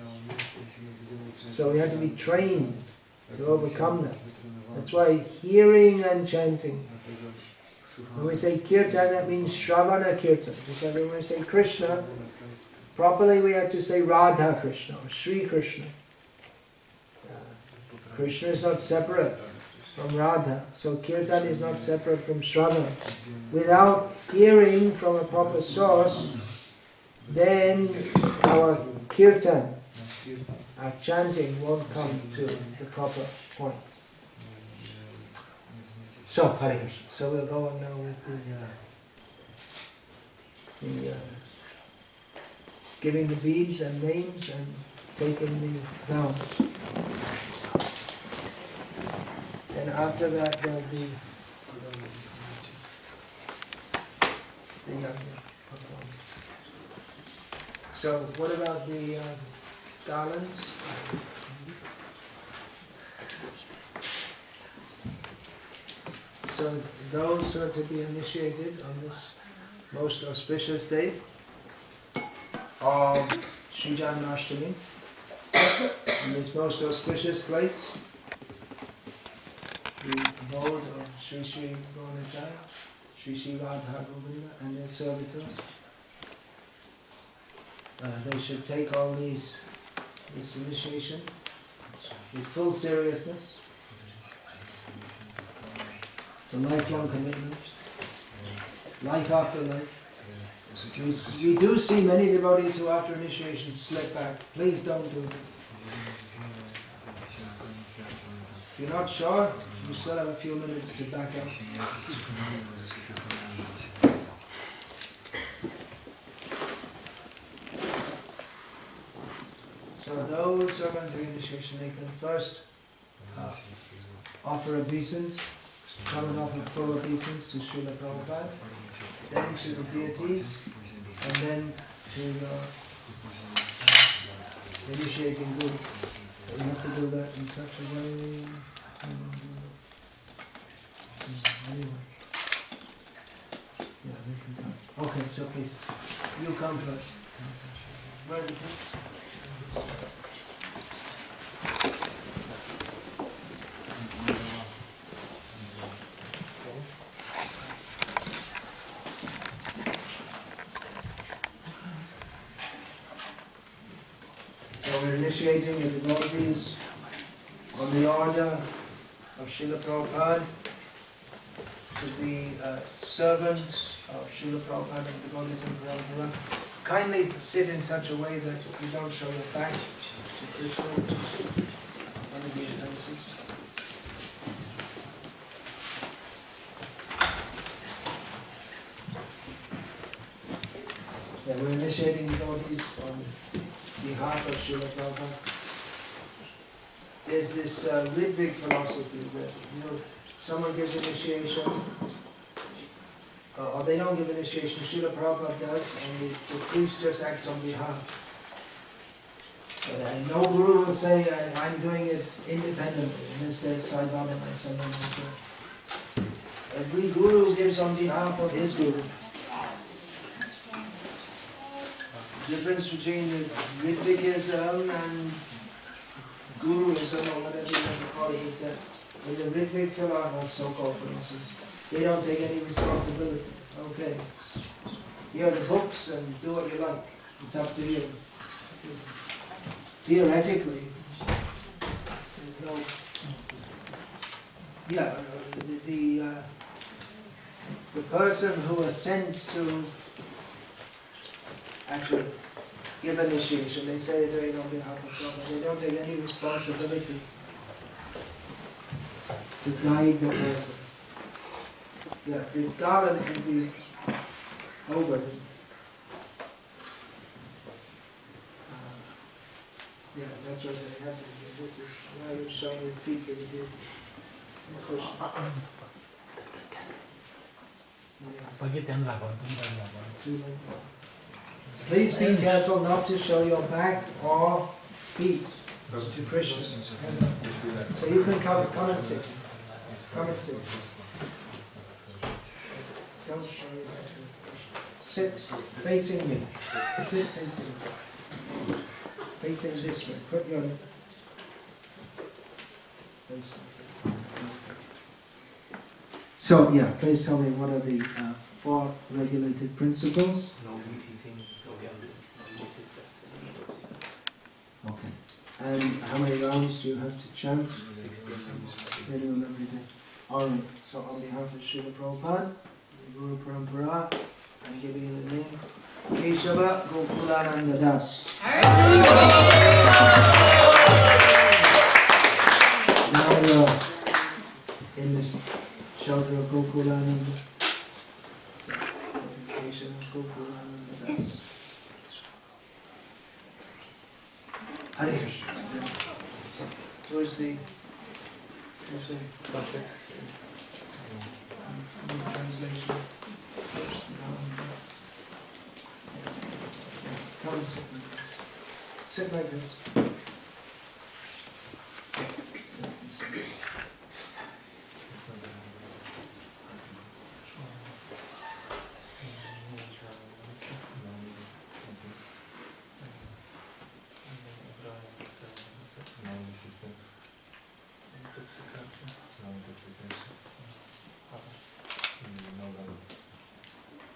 So we have to be trained to overcome that. That's why hearing and chanting. When we say kirtan, that means Shravana kirtan. Because when we say Krishna, properly we have to say Radha Krishna or Sri Krishna. Krishna is not separate from Radha, so kirtan is not separate from Shravana. Without hearing from a proper source, then our kirtan, our chanting won't come to the proper point. So, Hare Krishna. So we'll go on now with the giving the beads and names and taking the vows. And after that there'll be the yajna performance. So what about the garlands? So those who are to be initiated on this most auspicious day of Sri Janamastami, in this most auspicious place, the abode of Sri Sri Govindadvipa, Sri Sri Radha Govinda and their servitors. They should take all this initiation with full seriousness. It's a lifelong commitment, life after life. We do see many devotees who after initiation slip back. Please don't do that. If you're not sure, you still have a few minutes to back up. So those who are going to do initiation, they can first offer obeisance, come and offer full obeisance to Srila Prabhupada, then to the deities, and then to initiating guru. You have to do that in such a way. Anyway. Yeah, they can come. Okay, so please, you come first. Where are the books? So we're initiating the devotees on the order of Srila Prabhupada to be servants of Srila Prabhupada and devotees of Prabhupada. Kindly sit in such a way that you don't show your back to Krishna, one of the offenses. Yeah, we're initiating devotees on behalf of Srila Prabhupada. There's this Ridvik philosophy that someone gives initiation, or they don't give initiation, Srila Prabhupada does, and the priest just acts on behalf. But no guru will say, I'm doing it independently, and this says Sai Baba or someone like that. Every guru gives on behalf of his guru. The difference between the Ritvikism and Guruism, or whatever you want to call it, is that in the Ritvik Philosophers, so-called philosophers, they don't take any responsibility. Okay, here are the books and do what you like. It's up to you. Theoretically, there's no... Yeah, the person who is sent to actually give initiation, they say they're doing it on behalf of God. They don't take any responsibility to guide the person. Yeah, the garden can be over. Yeah, that's what they have to do. This is why you're showing your feet that you did. Please be careful not to show your back or feet to Krishna. So you can come and sit. Come and sit. Don't show your back to Krishna. Sit facing me. Sit facing me. Facing this way. Put your facing. So yeah, please tell me what are the 4 regulated principles? Okay. And how many rounds do you have to chant? 16 rounds. Minimum every day. Alright, so on behalf of Srila Prabhupada, the Guru Parampara, I'm giving you the name Keshava Gokulananda Das. Now you're in the shelter of Gokulananda. So, Keshava Gokulananda Das. Hare Krishna. Where's the translation? Come and sit like this. Sit like this.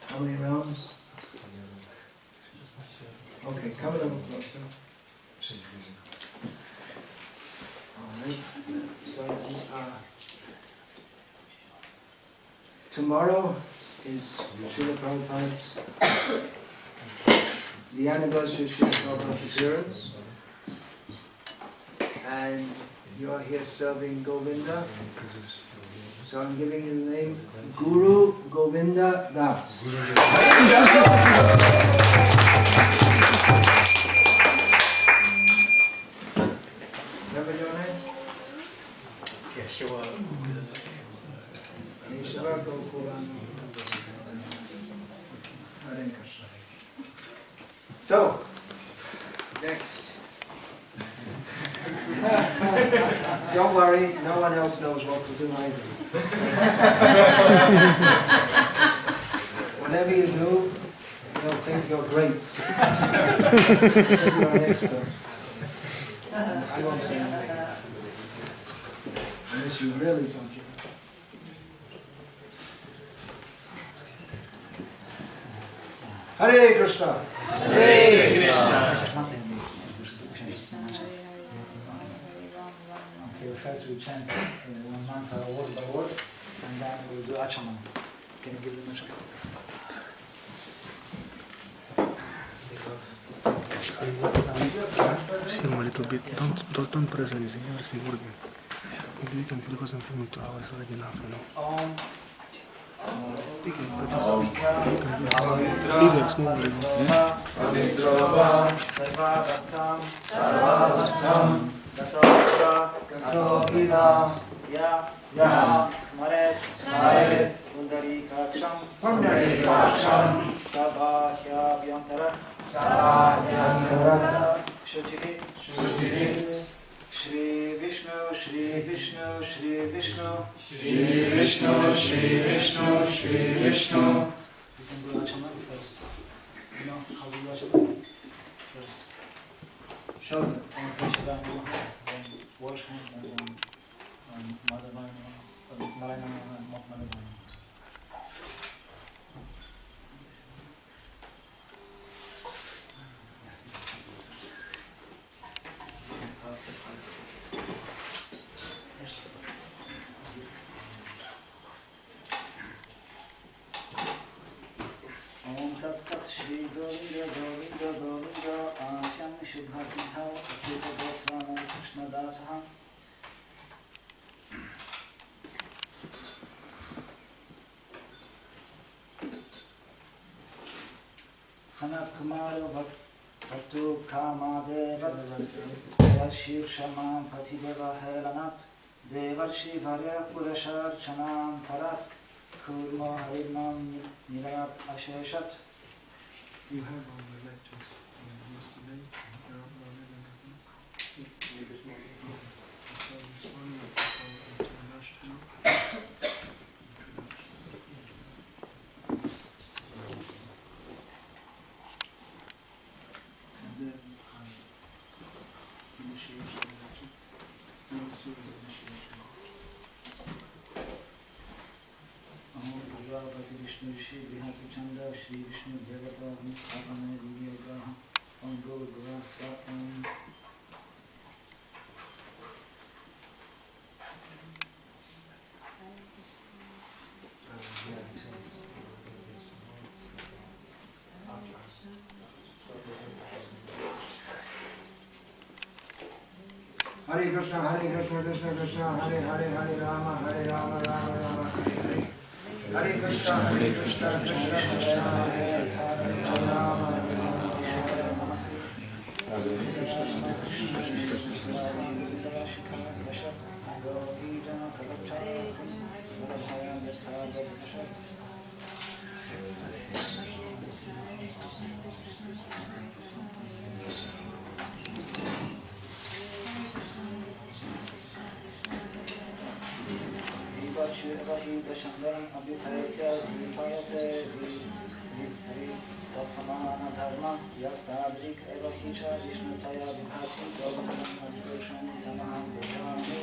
How many rounds? Okay, come a little closer. Alright, so tomorrow is Srila Prabhupada's, the anniversary of Srila Prabhupada's appearance, and you are here serving Govinda. So I'm giving you the name Guru Govinda Das. Remember your name? Keshava. Keshava Gokulananda. Hare Krishna. So, next. Don't worry, no one else knows what to do either. Whatever you do, they'll think you're great. You're an expert. I won't say anything. Unless you really don't. Hare Krishna. Hare Krishna. First we chant 1 mantra word by word, and then we'll do Achaman. Can you give them a shot? Sing a little bit. Don't press anything. Everything working. Maybe we can, because I'm filming 2 hours already enough, you know. Bigger, small. Ya Sarit Pundarikaksham Sabhahyabhyantara Shuchihi Shri Vishnu Shri Vishnu Shri Vishnu Shri Vishnu, Shri Vishnu, Shri Vishnu. You can do Achaman first. You know how to do Achaman? First. Show them. And Krishna, then wash hands, and then Madhavana, Narayana, and Madhavana. Om Tat Tat Shri Govinda Govinda Govinda Asyam Shubhatitha Akita Gotrana Krishna Dasaha Sanat Kumaro Bhaktu Kamadeva Yashir Shamam Patideva Helanat Devarshi Varya Purashar Chanam Parat Kurma Harinam Nirayat Asheshat. You have all the lectures yesterday. And then initiation lecture. Number 2 is initiation. Bhagavati Vishnu Shri Vihati Chanda Shri Vishnu Devata Nisthavana Vidyagraha Om Guru Gurasva Om Hare Krishna, Krishna Krishna, Hare Hare, Hare Rama, Rama Rama, Hare Hare. Hare Krishna, Krishna Krishna, Hare Hare, Hare Rama, Shandaram Abhipayatya Vipayate Tasamana Dharma Yastadrik Eva Hisha Vishnutaya Vibhati Govindam Advisham Tamaham Bhajami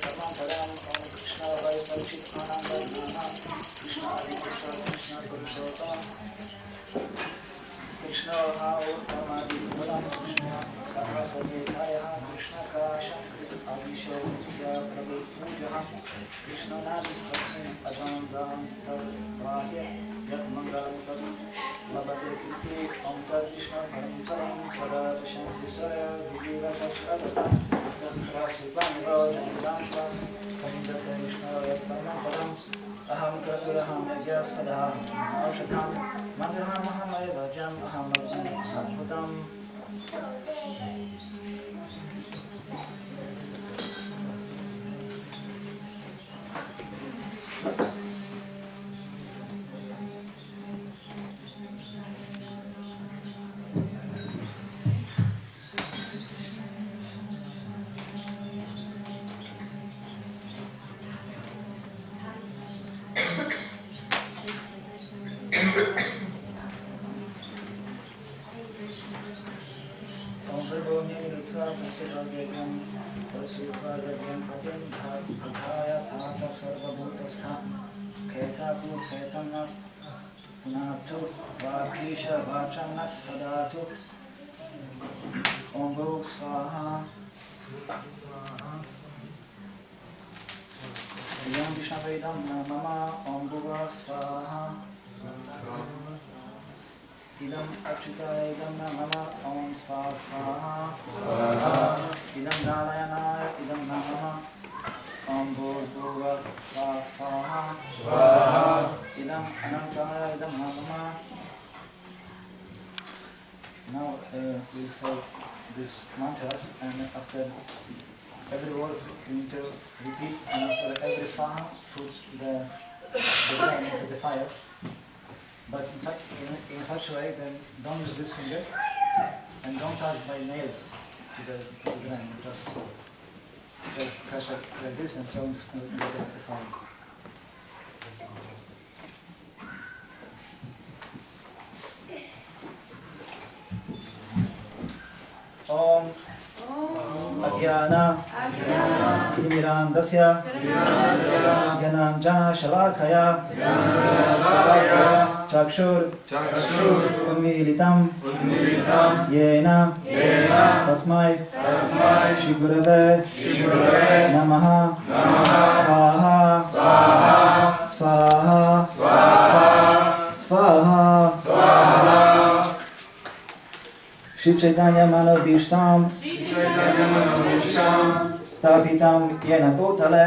Sarvam Padam Om Krishna Vai Sarchit Ananda Nana Krishna Adivishwa Krishna Purushottam Krishna Uttama Mulam Krishna Sarvasavekaya Krishna Kasham Krishna Avisho Vidya Prabhu Pujaha Krishna Nadistasmin Ajandam Tad Vahya Yat Mangalam Tad Labate Kriti Om Tad Krishna Param Saram Sada Shansi Sarya Vidiva Shashkadata Rasipan Rajam Damsa Samindata Krishna Yastama Param Aham Kraturaham Yajasadaham Aushadham Mandaham Ahamaya Vajam Aham Abhutam Om Bhog Svaha Yam Vishnavedam Mama Om Bhuva Svaha Idam Achyutaya Idam Mama Om Svaha Idam Narayanaya Idam Mama Om Bhuva Svaha Idam Anantaya Idam Mama. Now we say these mantras, and after every word we need to repeat, and after every swaha put the grain into the fire. But in such a way, then don't use this finger and don't touch by nails to the grain. Just crush it like this and throw into the fire. Om Agyana Timirandasya Gyananjana Shalakaya Chakshur Unmilitam Yena Tasmai Shri Gurave Namaha Svaha Svaha Svaha Svaha Shri Chaitanya Manobhishtam Stapitam Yena Bhutale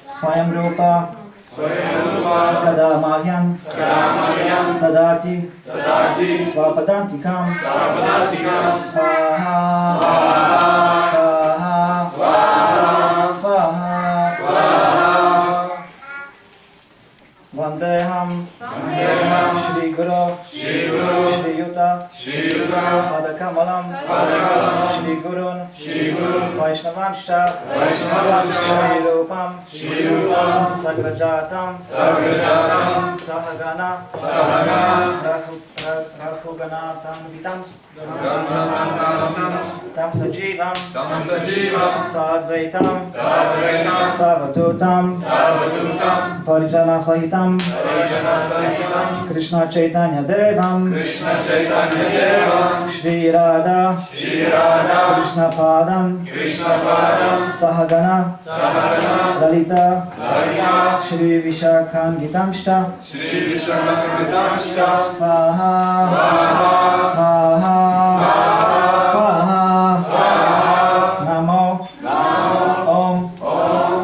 Swayam Rupa Kada Mahyam Tadati Svapadantikam Svaha Svaha Svaha Vandeham Shri Guru Shri Yuta Padakamalam Shri Gurun Vaishnavansha Shri Rupam Sagrajatam Sahagana Rafuganatam Vitam Tam Sajivam Sadvaitam Savadutam Parijana Sahitam Krishna Chaitanya Devam Shri Radha Krishna Padam Sahagana Lalita Shri Vishakhan Gitamshta Svaha Svaha Svaha Namo Om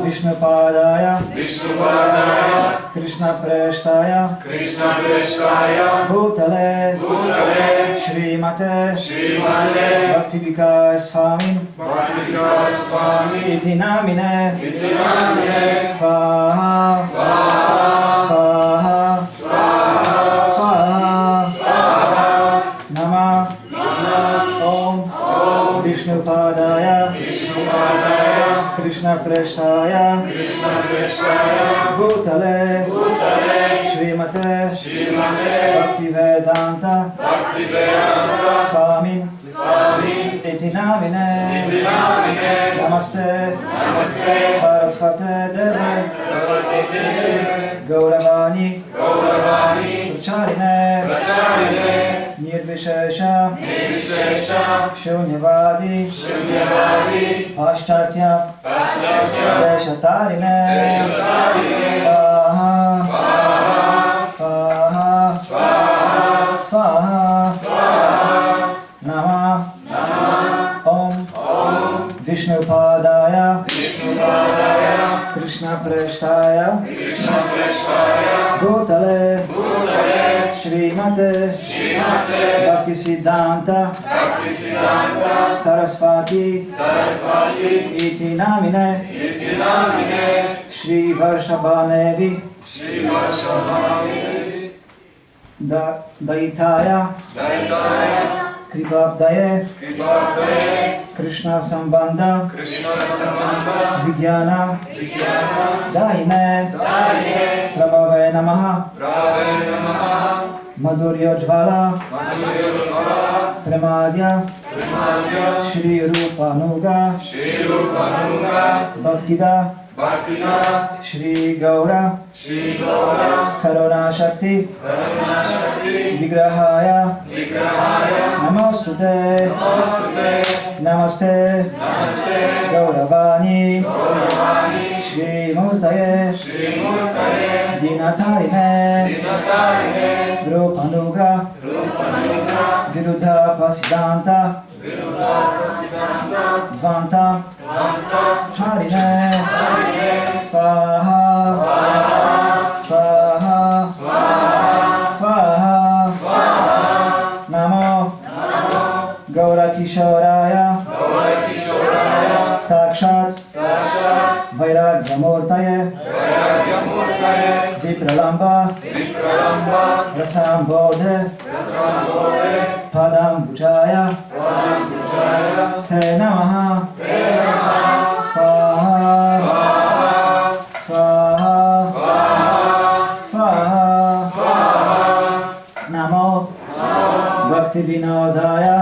Vishnupadaya Krishna Preshtaya Bhutale Shrimate Bhakti Vikasa Svami Iti Namine Svaha Svaha Svaha Nama Om Vishnupadaya Krishna Preshtaya Bhutale Shrimate Bhakti Vedanta Swami Iti namine Namaste Sarasvate Deve Gauravani Pracharine Nirvishesha Shunyavadi Paschatya Deshatarine Swaha Namah Om Vishnupadaya Krishna Preshtaya Bhutale Srimate Bhakti Siddhanta Sarasvati Iti namine Shri Varshabhanevi Daitaya Kripabdaye Krishna Sambandha Vidyana Daine Prabhave Namaha Madhurya Jvala Premadya Shri Rupanuga Bhaktida Shri Gaura Karuna Shakti Vigrahaya Namostute Namaste Gauravani Shri Murtaye Dinatarine Rupanuga Viruddha Pasidanta Vanta Charine Swaha Swaha Swaha Namo Gaura Kishoraya Sakshat Vairagya Murtaye Vipralamba Rasambodhe Padam Bujaya Te Namaha Swaha Swaha Swaha Namo Bhakti Vinodaya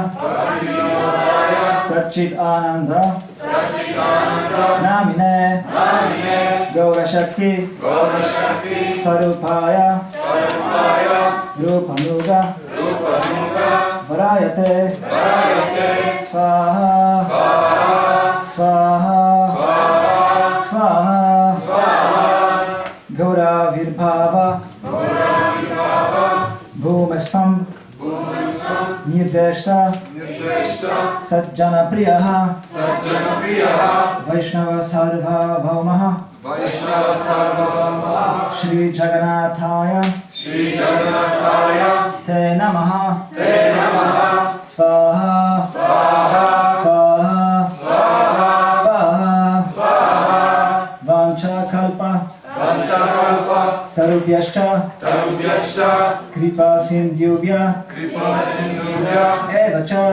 Satchit Ananda Namine Gaura Shakti Swarupaya Rupanuga Varayate Swaha Swaha Swaha Gaura Virbhava Bhumashtam Nirdeshta Sajjana Priyaha Vaishnava Sarva Bhaumaha Shri Jagannathaya Te Namaha Swaha Swaha Swaha Vancha Kalpa Tarubhyascha Kripa Sindhubhya Evacha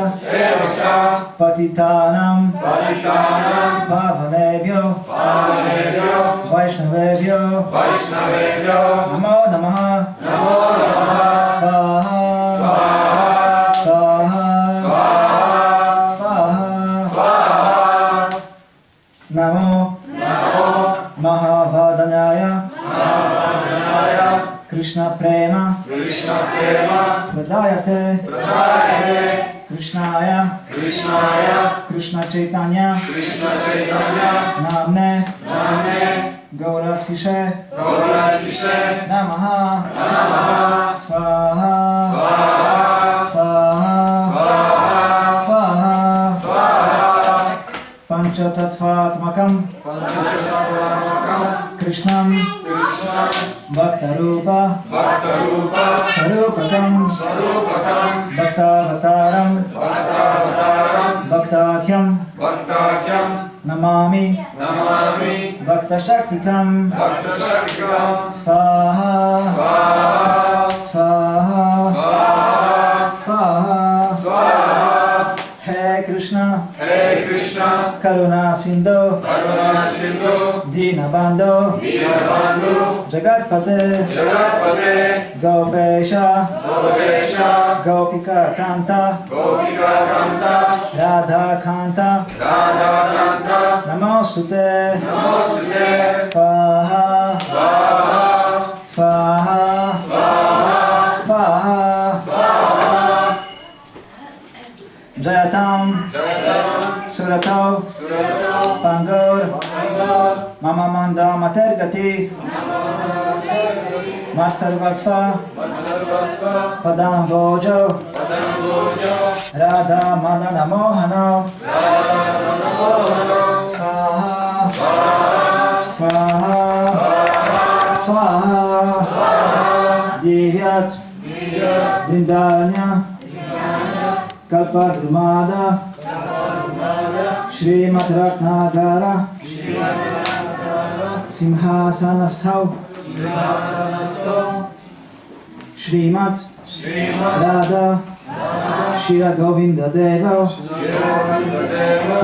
Patitanam Pavanebhyo Vaishnavebhyo Namo Namaha Swaha Swaha Namo Mahavadanyaya Krishna Prema Pradayate Krishnaya Krishna Chaitanya Namne Gauratvishe Namaha Swaha Panchatattvatmakam Krishnam Bhaktarupa Sarupakam Bhaktavataram Bhaktakyam Namami Bhaktashaktikam Swaha Hey Krishna Karuna Sindhu Dinabandhu Jagatpate Gopesha Gopika Kanta Radha Kanta Namostute Swaha Swaha Swaha Jayatam Surato Pangur Mama Manda Matergati Matsarvasva Padam Bojo Radha Madana Mohana Swaha Swaha Swaha Divyat Vindanya Kalpadrumada Shrimat Ratnagara Simhasanasthav Shrimat Radha Shira Govindadvipa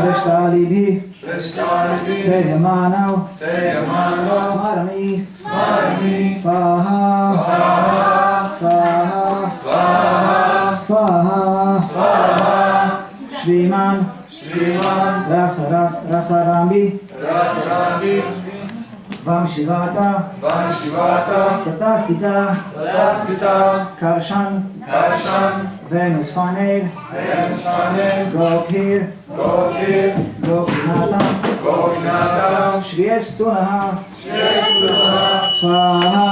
Krishnalibhi Sevyamanav Smarami Swaha Swaha Swaha Shriman Rasarambi Vamshivata Tatastita Karshan Venus Faner Gopir Gopinata Shriyestunaha Swaha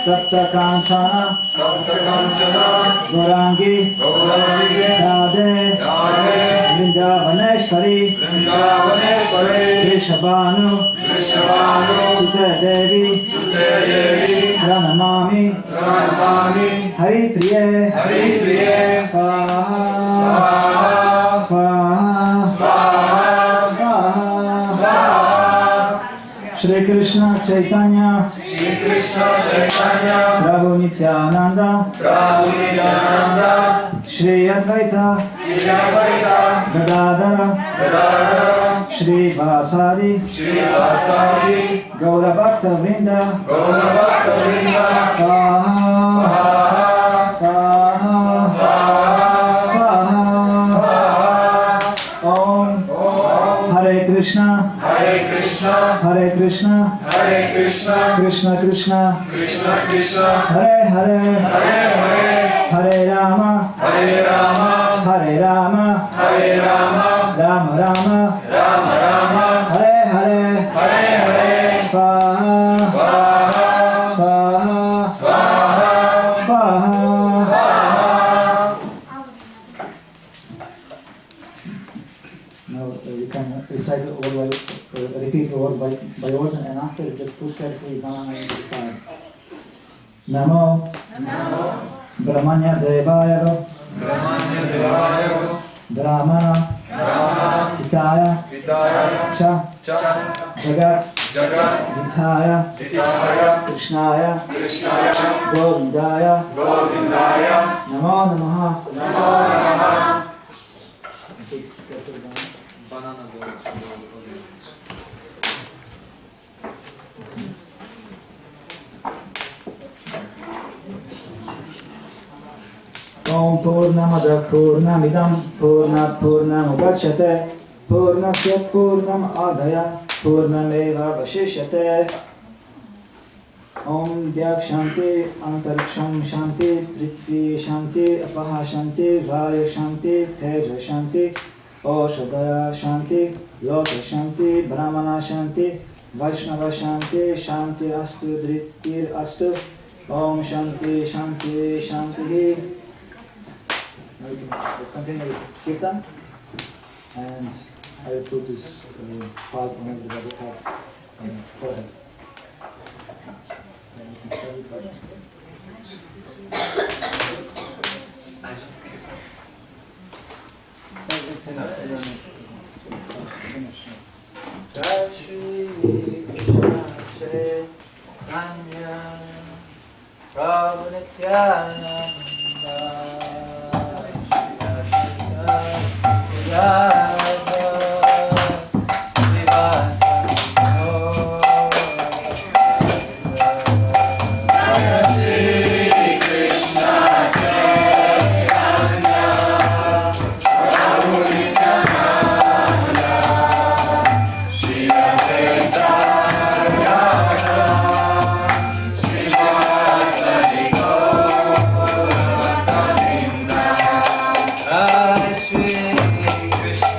Sapta Kanchana Gaurangi Radhe Vrindavaneshwari Vrishabhanu Sute Devi Pranamami Hari Priye Swaha Shri Krishna Chaitanya Prabhu Nityananda Shri Advaita Gadadara Shri Vasadi Gaura Bhakta Vrinda Swaha Om Hare Krishna Hare Krishna Krishna Krishna Hare Hare Hare Rama Hare Rama Rama Rama Hare Hare Swaha Now you can recite it all repeat all by order, and after just put carefully down and decide. Namo Brahmanya Devaya Brahmana Hitaya Cha Jagat Vithaya Krishnaya Govindaya Namo Namaha Om Purnamada Purnamidam Purnat Purnamudachyate Purnasya Purnam Adhaya Purnameva Vashishyate Om Dyak Shanti Antariksham Shanti Prithvi Shanti Apaha Shanti Vayu Shanti Teja Shanti Oshadaya Shanti Loka Shanti Brahmana Shanti Vaishnava Shanti Shanti Astu Dhritir Astu Om Shanti Shanti Shanti. Now you can continue with kirtan, and I will put this part on everybody else forehead. And you can study it's enough. Jai Shri Krishna Chaitanya Prabhu Nityananda Krishna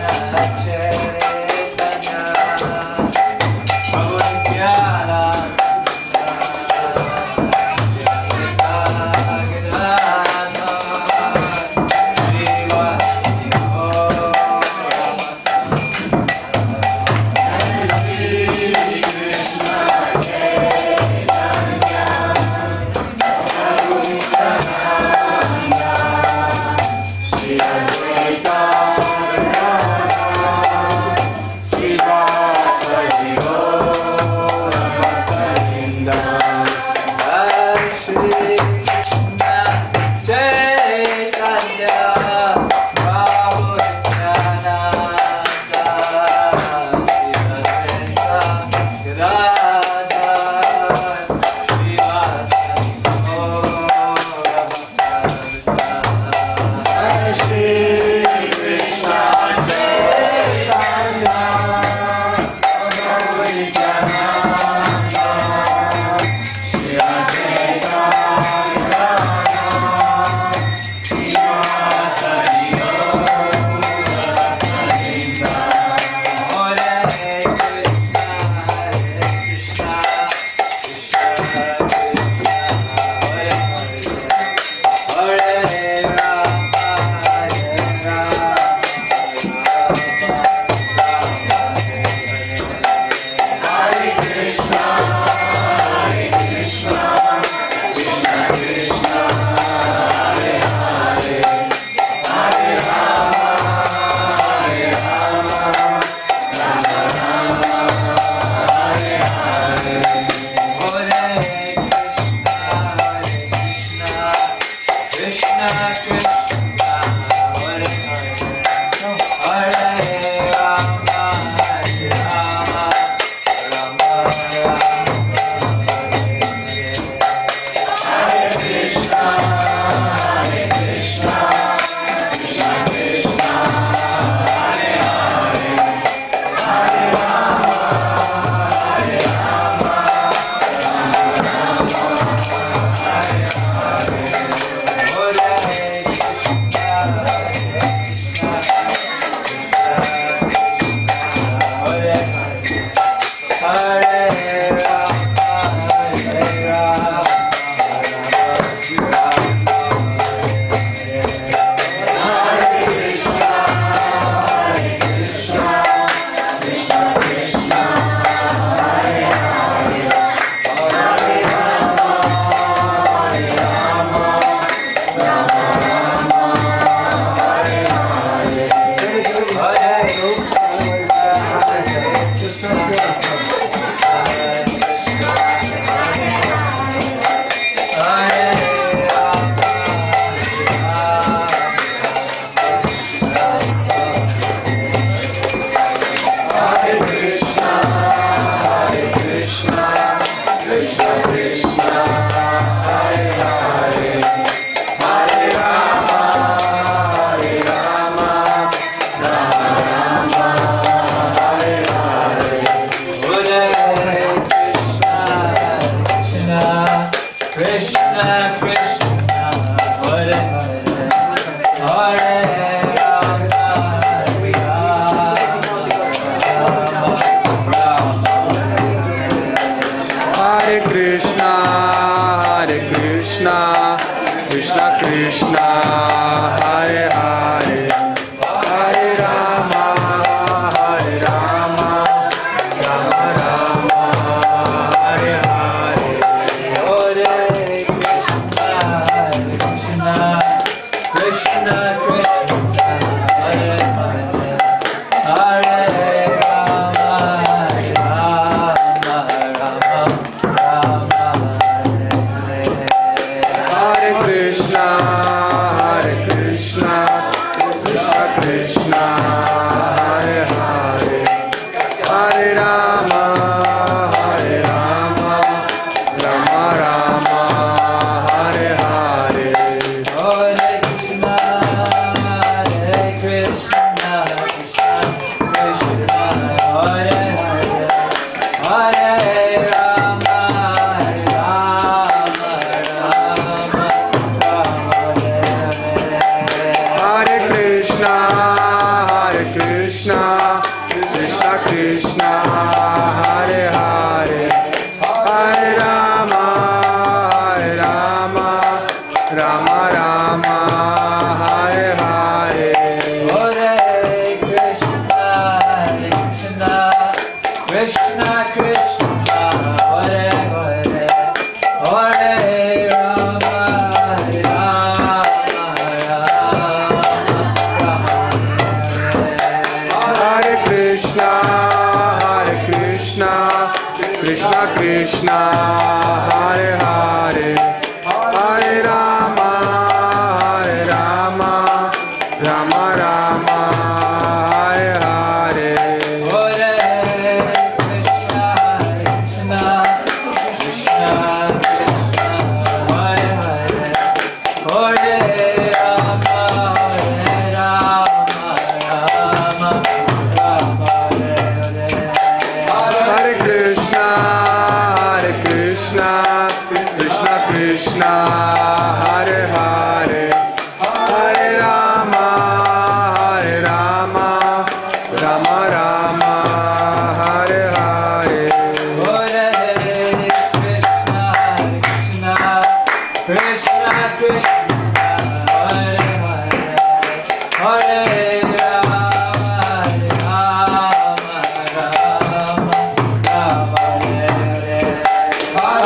Rama Rama, Hare Hare. Hare Krishna, Krishna Krishna, Hare Hare, Hare Rama, Rama Rama, Hare Hare. Hare Krishna, Krishna Krishna, Hare Hare, Hare Rama, Rama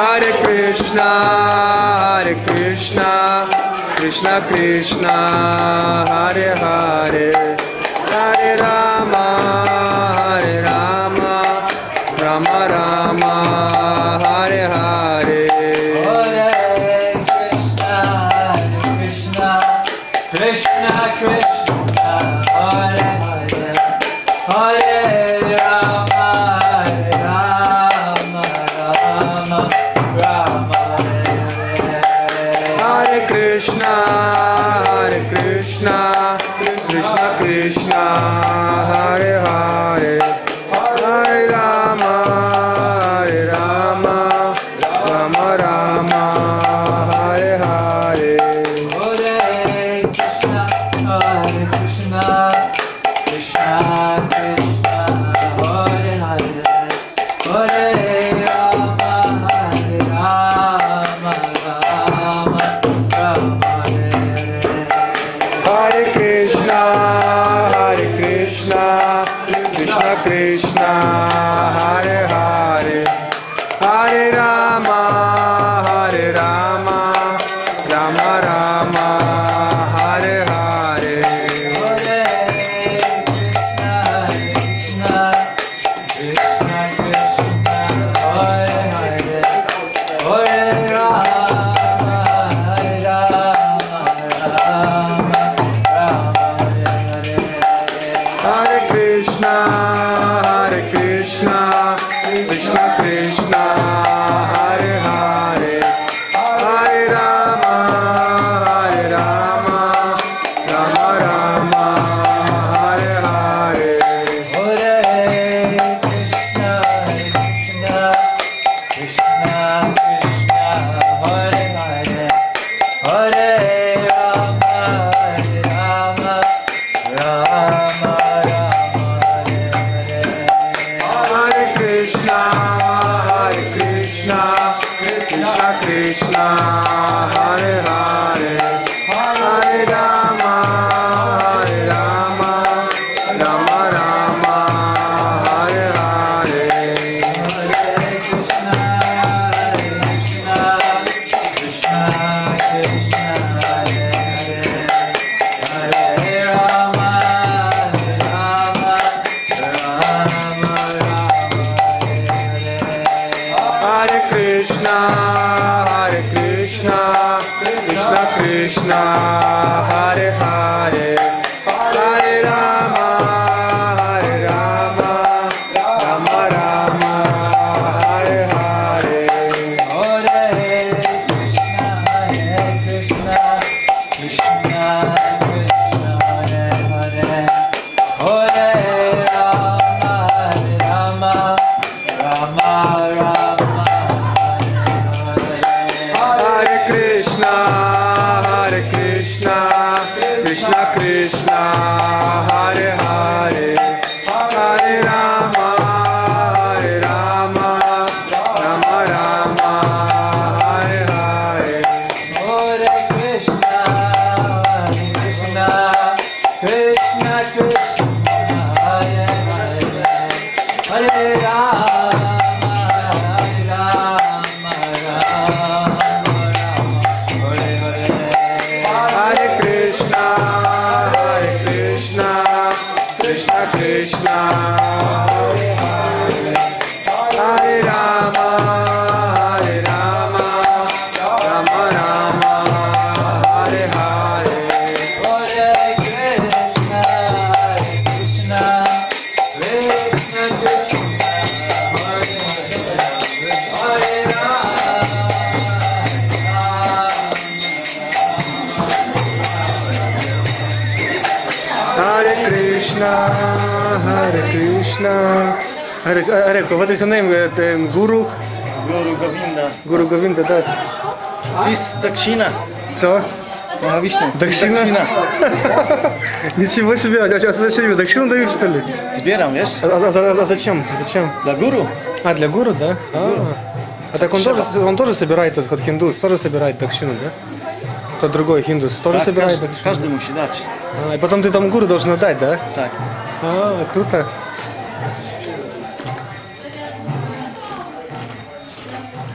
Rama, Hare Hare. Hare Krishna, Krishna Krishna, Hare Hare, Hare Rama, Rama Hare. Hare Krishna, Krishna Krishna, Hare Hare, Hare Rama, Rama Rama, Hare Hare. Hare Krishna, Krishna Krishna, Hare Hare, Hare Rama, Rama Hare. Hare Krishna, Krishna Krishna, Hare Hare, Hare Rama, Rama Rama, Hare Hare. Hare Krishna, Krishna Krishna, Hare Hare, Hare Rama, Rama Hare. Hare Krishna, Krishna Krishna, Hare Hare, Hare Rama, Rama Rama, Hare Hare. Hare Krishna, Krishna Krishna, Hare Hare, Hare Rama, Rama Hare. Hare Krishna, Krishna Krishna, Hare Hare, Hare Rama, Rama Rama, Hare Hare. Hare Krishna, Krishna Krishna, Hare Hare, Hare Rama, Rama Hare Hare. Hare Krishna, Krishna Krishna, Hare Hare, Hare Rama, Rama Rama, Hare Hare. Hare Krishna, Krishna Krishna, Hare Hare, Hare Rama, Rama Hare Hare. Hare Krishna, Krishna Krishna, Hare Hare, Hare Rama, Rama Rama, Hare Hare. Hare Krishna, Krishna Krishna, Hare Hare, Hare Rama, Rama Hare Krishna, Krishna Krishna, Hare Hare, Hare Rama, Rama Rama, Hare Hare. Hare Krishna, Krishna Krishna, Hare Hare, Hare Rama, Hare Hare. Hare Krishna, Krishna Hare Krishna, Hare Krishna. Hare, what is your name? Guru? Guru Govinda. Guru Govinda, that's. This Dakshina. Что? Mahavishnu. Dakshina? Ничего себе, а зачем? Дакшину дают, что ли? Zbieram, wiesz? А зачем? Зачем? Dla guru. А, для гуру, да? А так он тоже собирает, тот хиндус, тоже собирает дакшину, да? Тот другой хиндус тоже Tak, собирает każdy, дакшину. każdy musi dać. И потом ты там гуру должен отдать, да? Tak. Круто.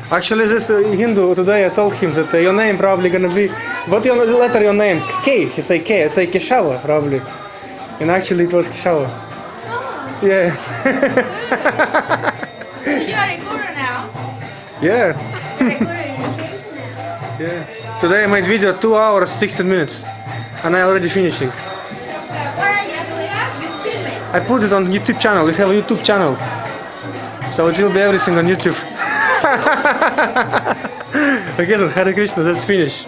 Actually, this Hindu today I told him that your name probably gonna be. What your letter your name? K. He say K. I say Keshawa probably. And actually it was Keshawa. Yeah. You are a guru now. Yeah. You're a guru. You changed now. Yeah. Today I made video 2 hours 16 minutes, and I already finishing. What are you doing? You film it. I put it on YouTube channel. We have a YouTube channel, so it will be everything on YouTube. Okay, then Hare Krishna. Let's finish.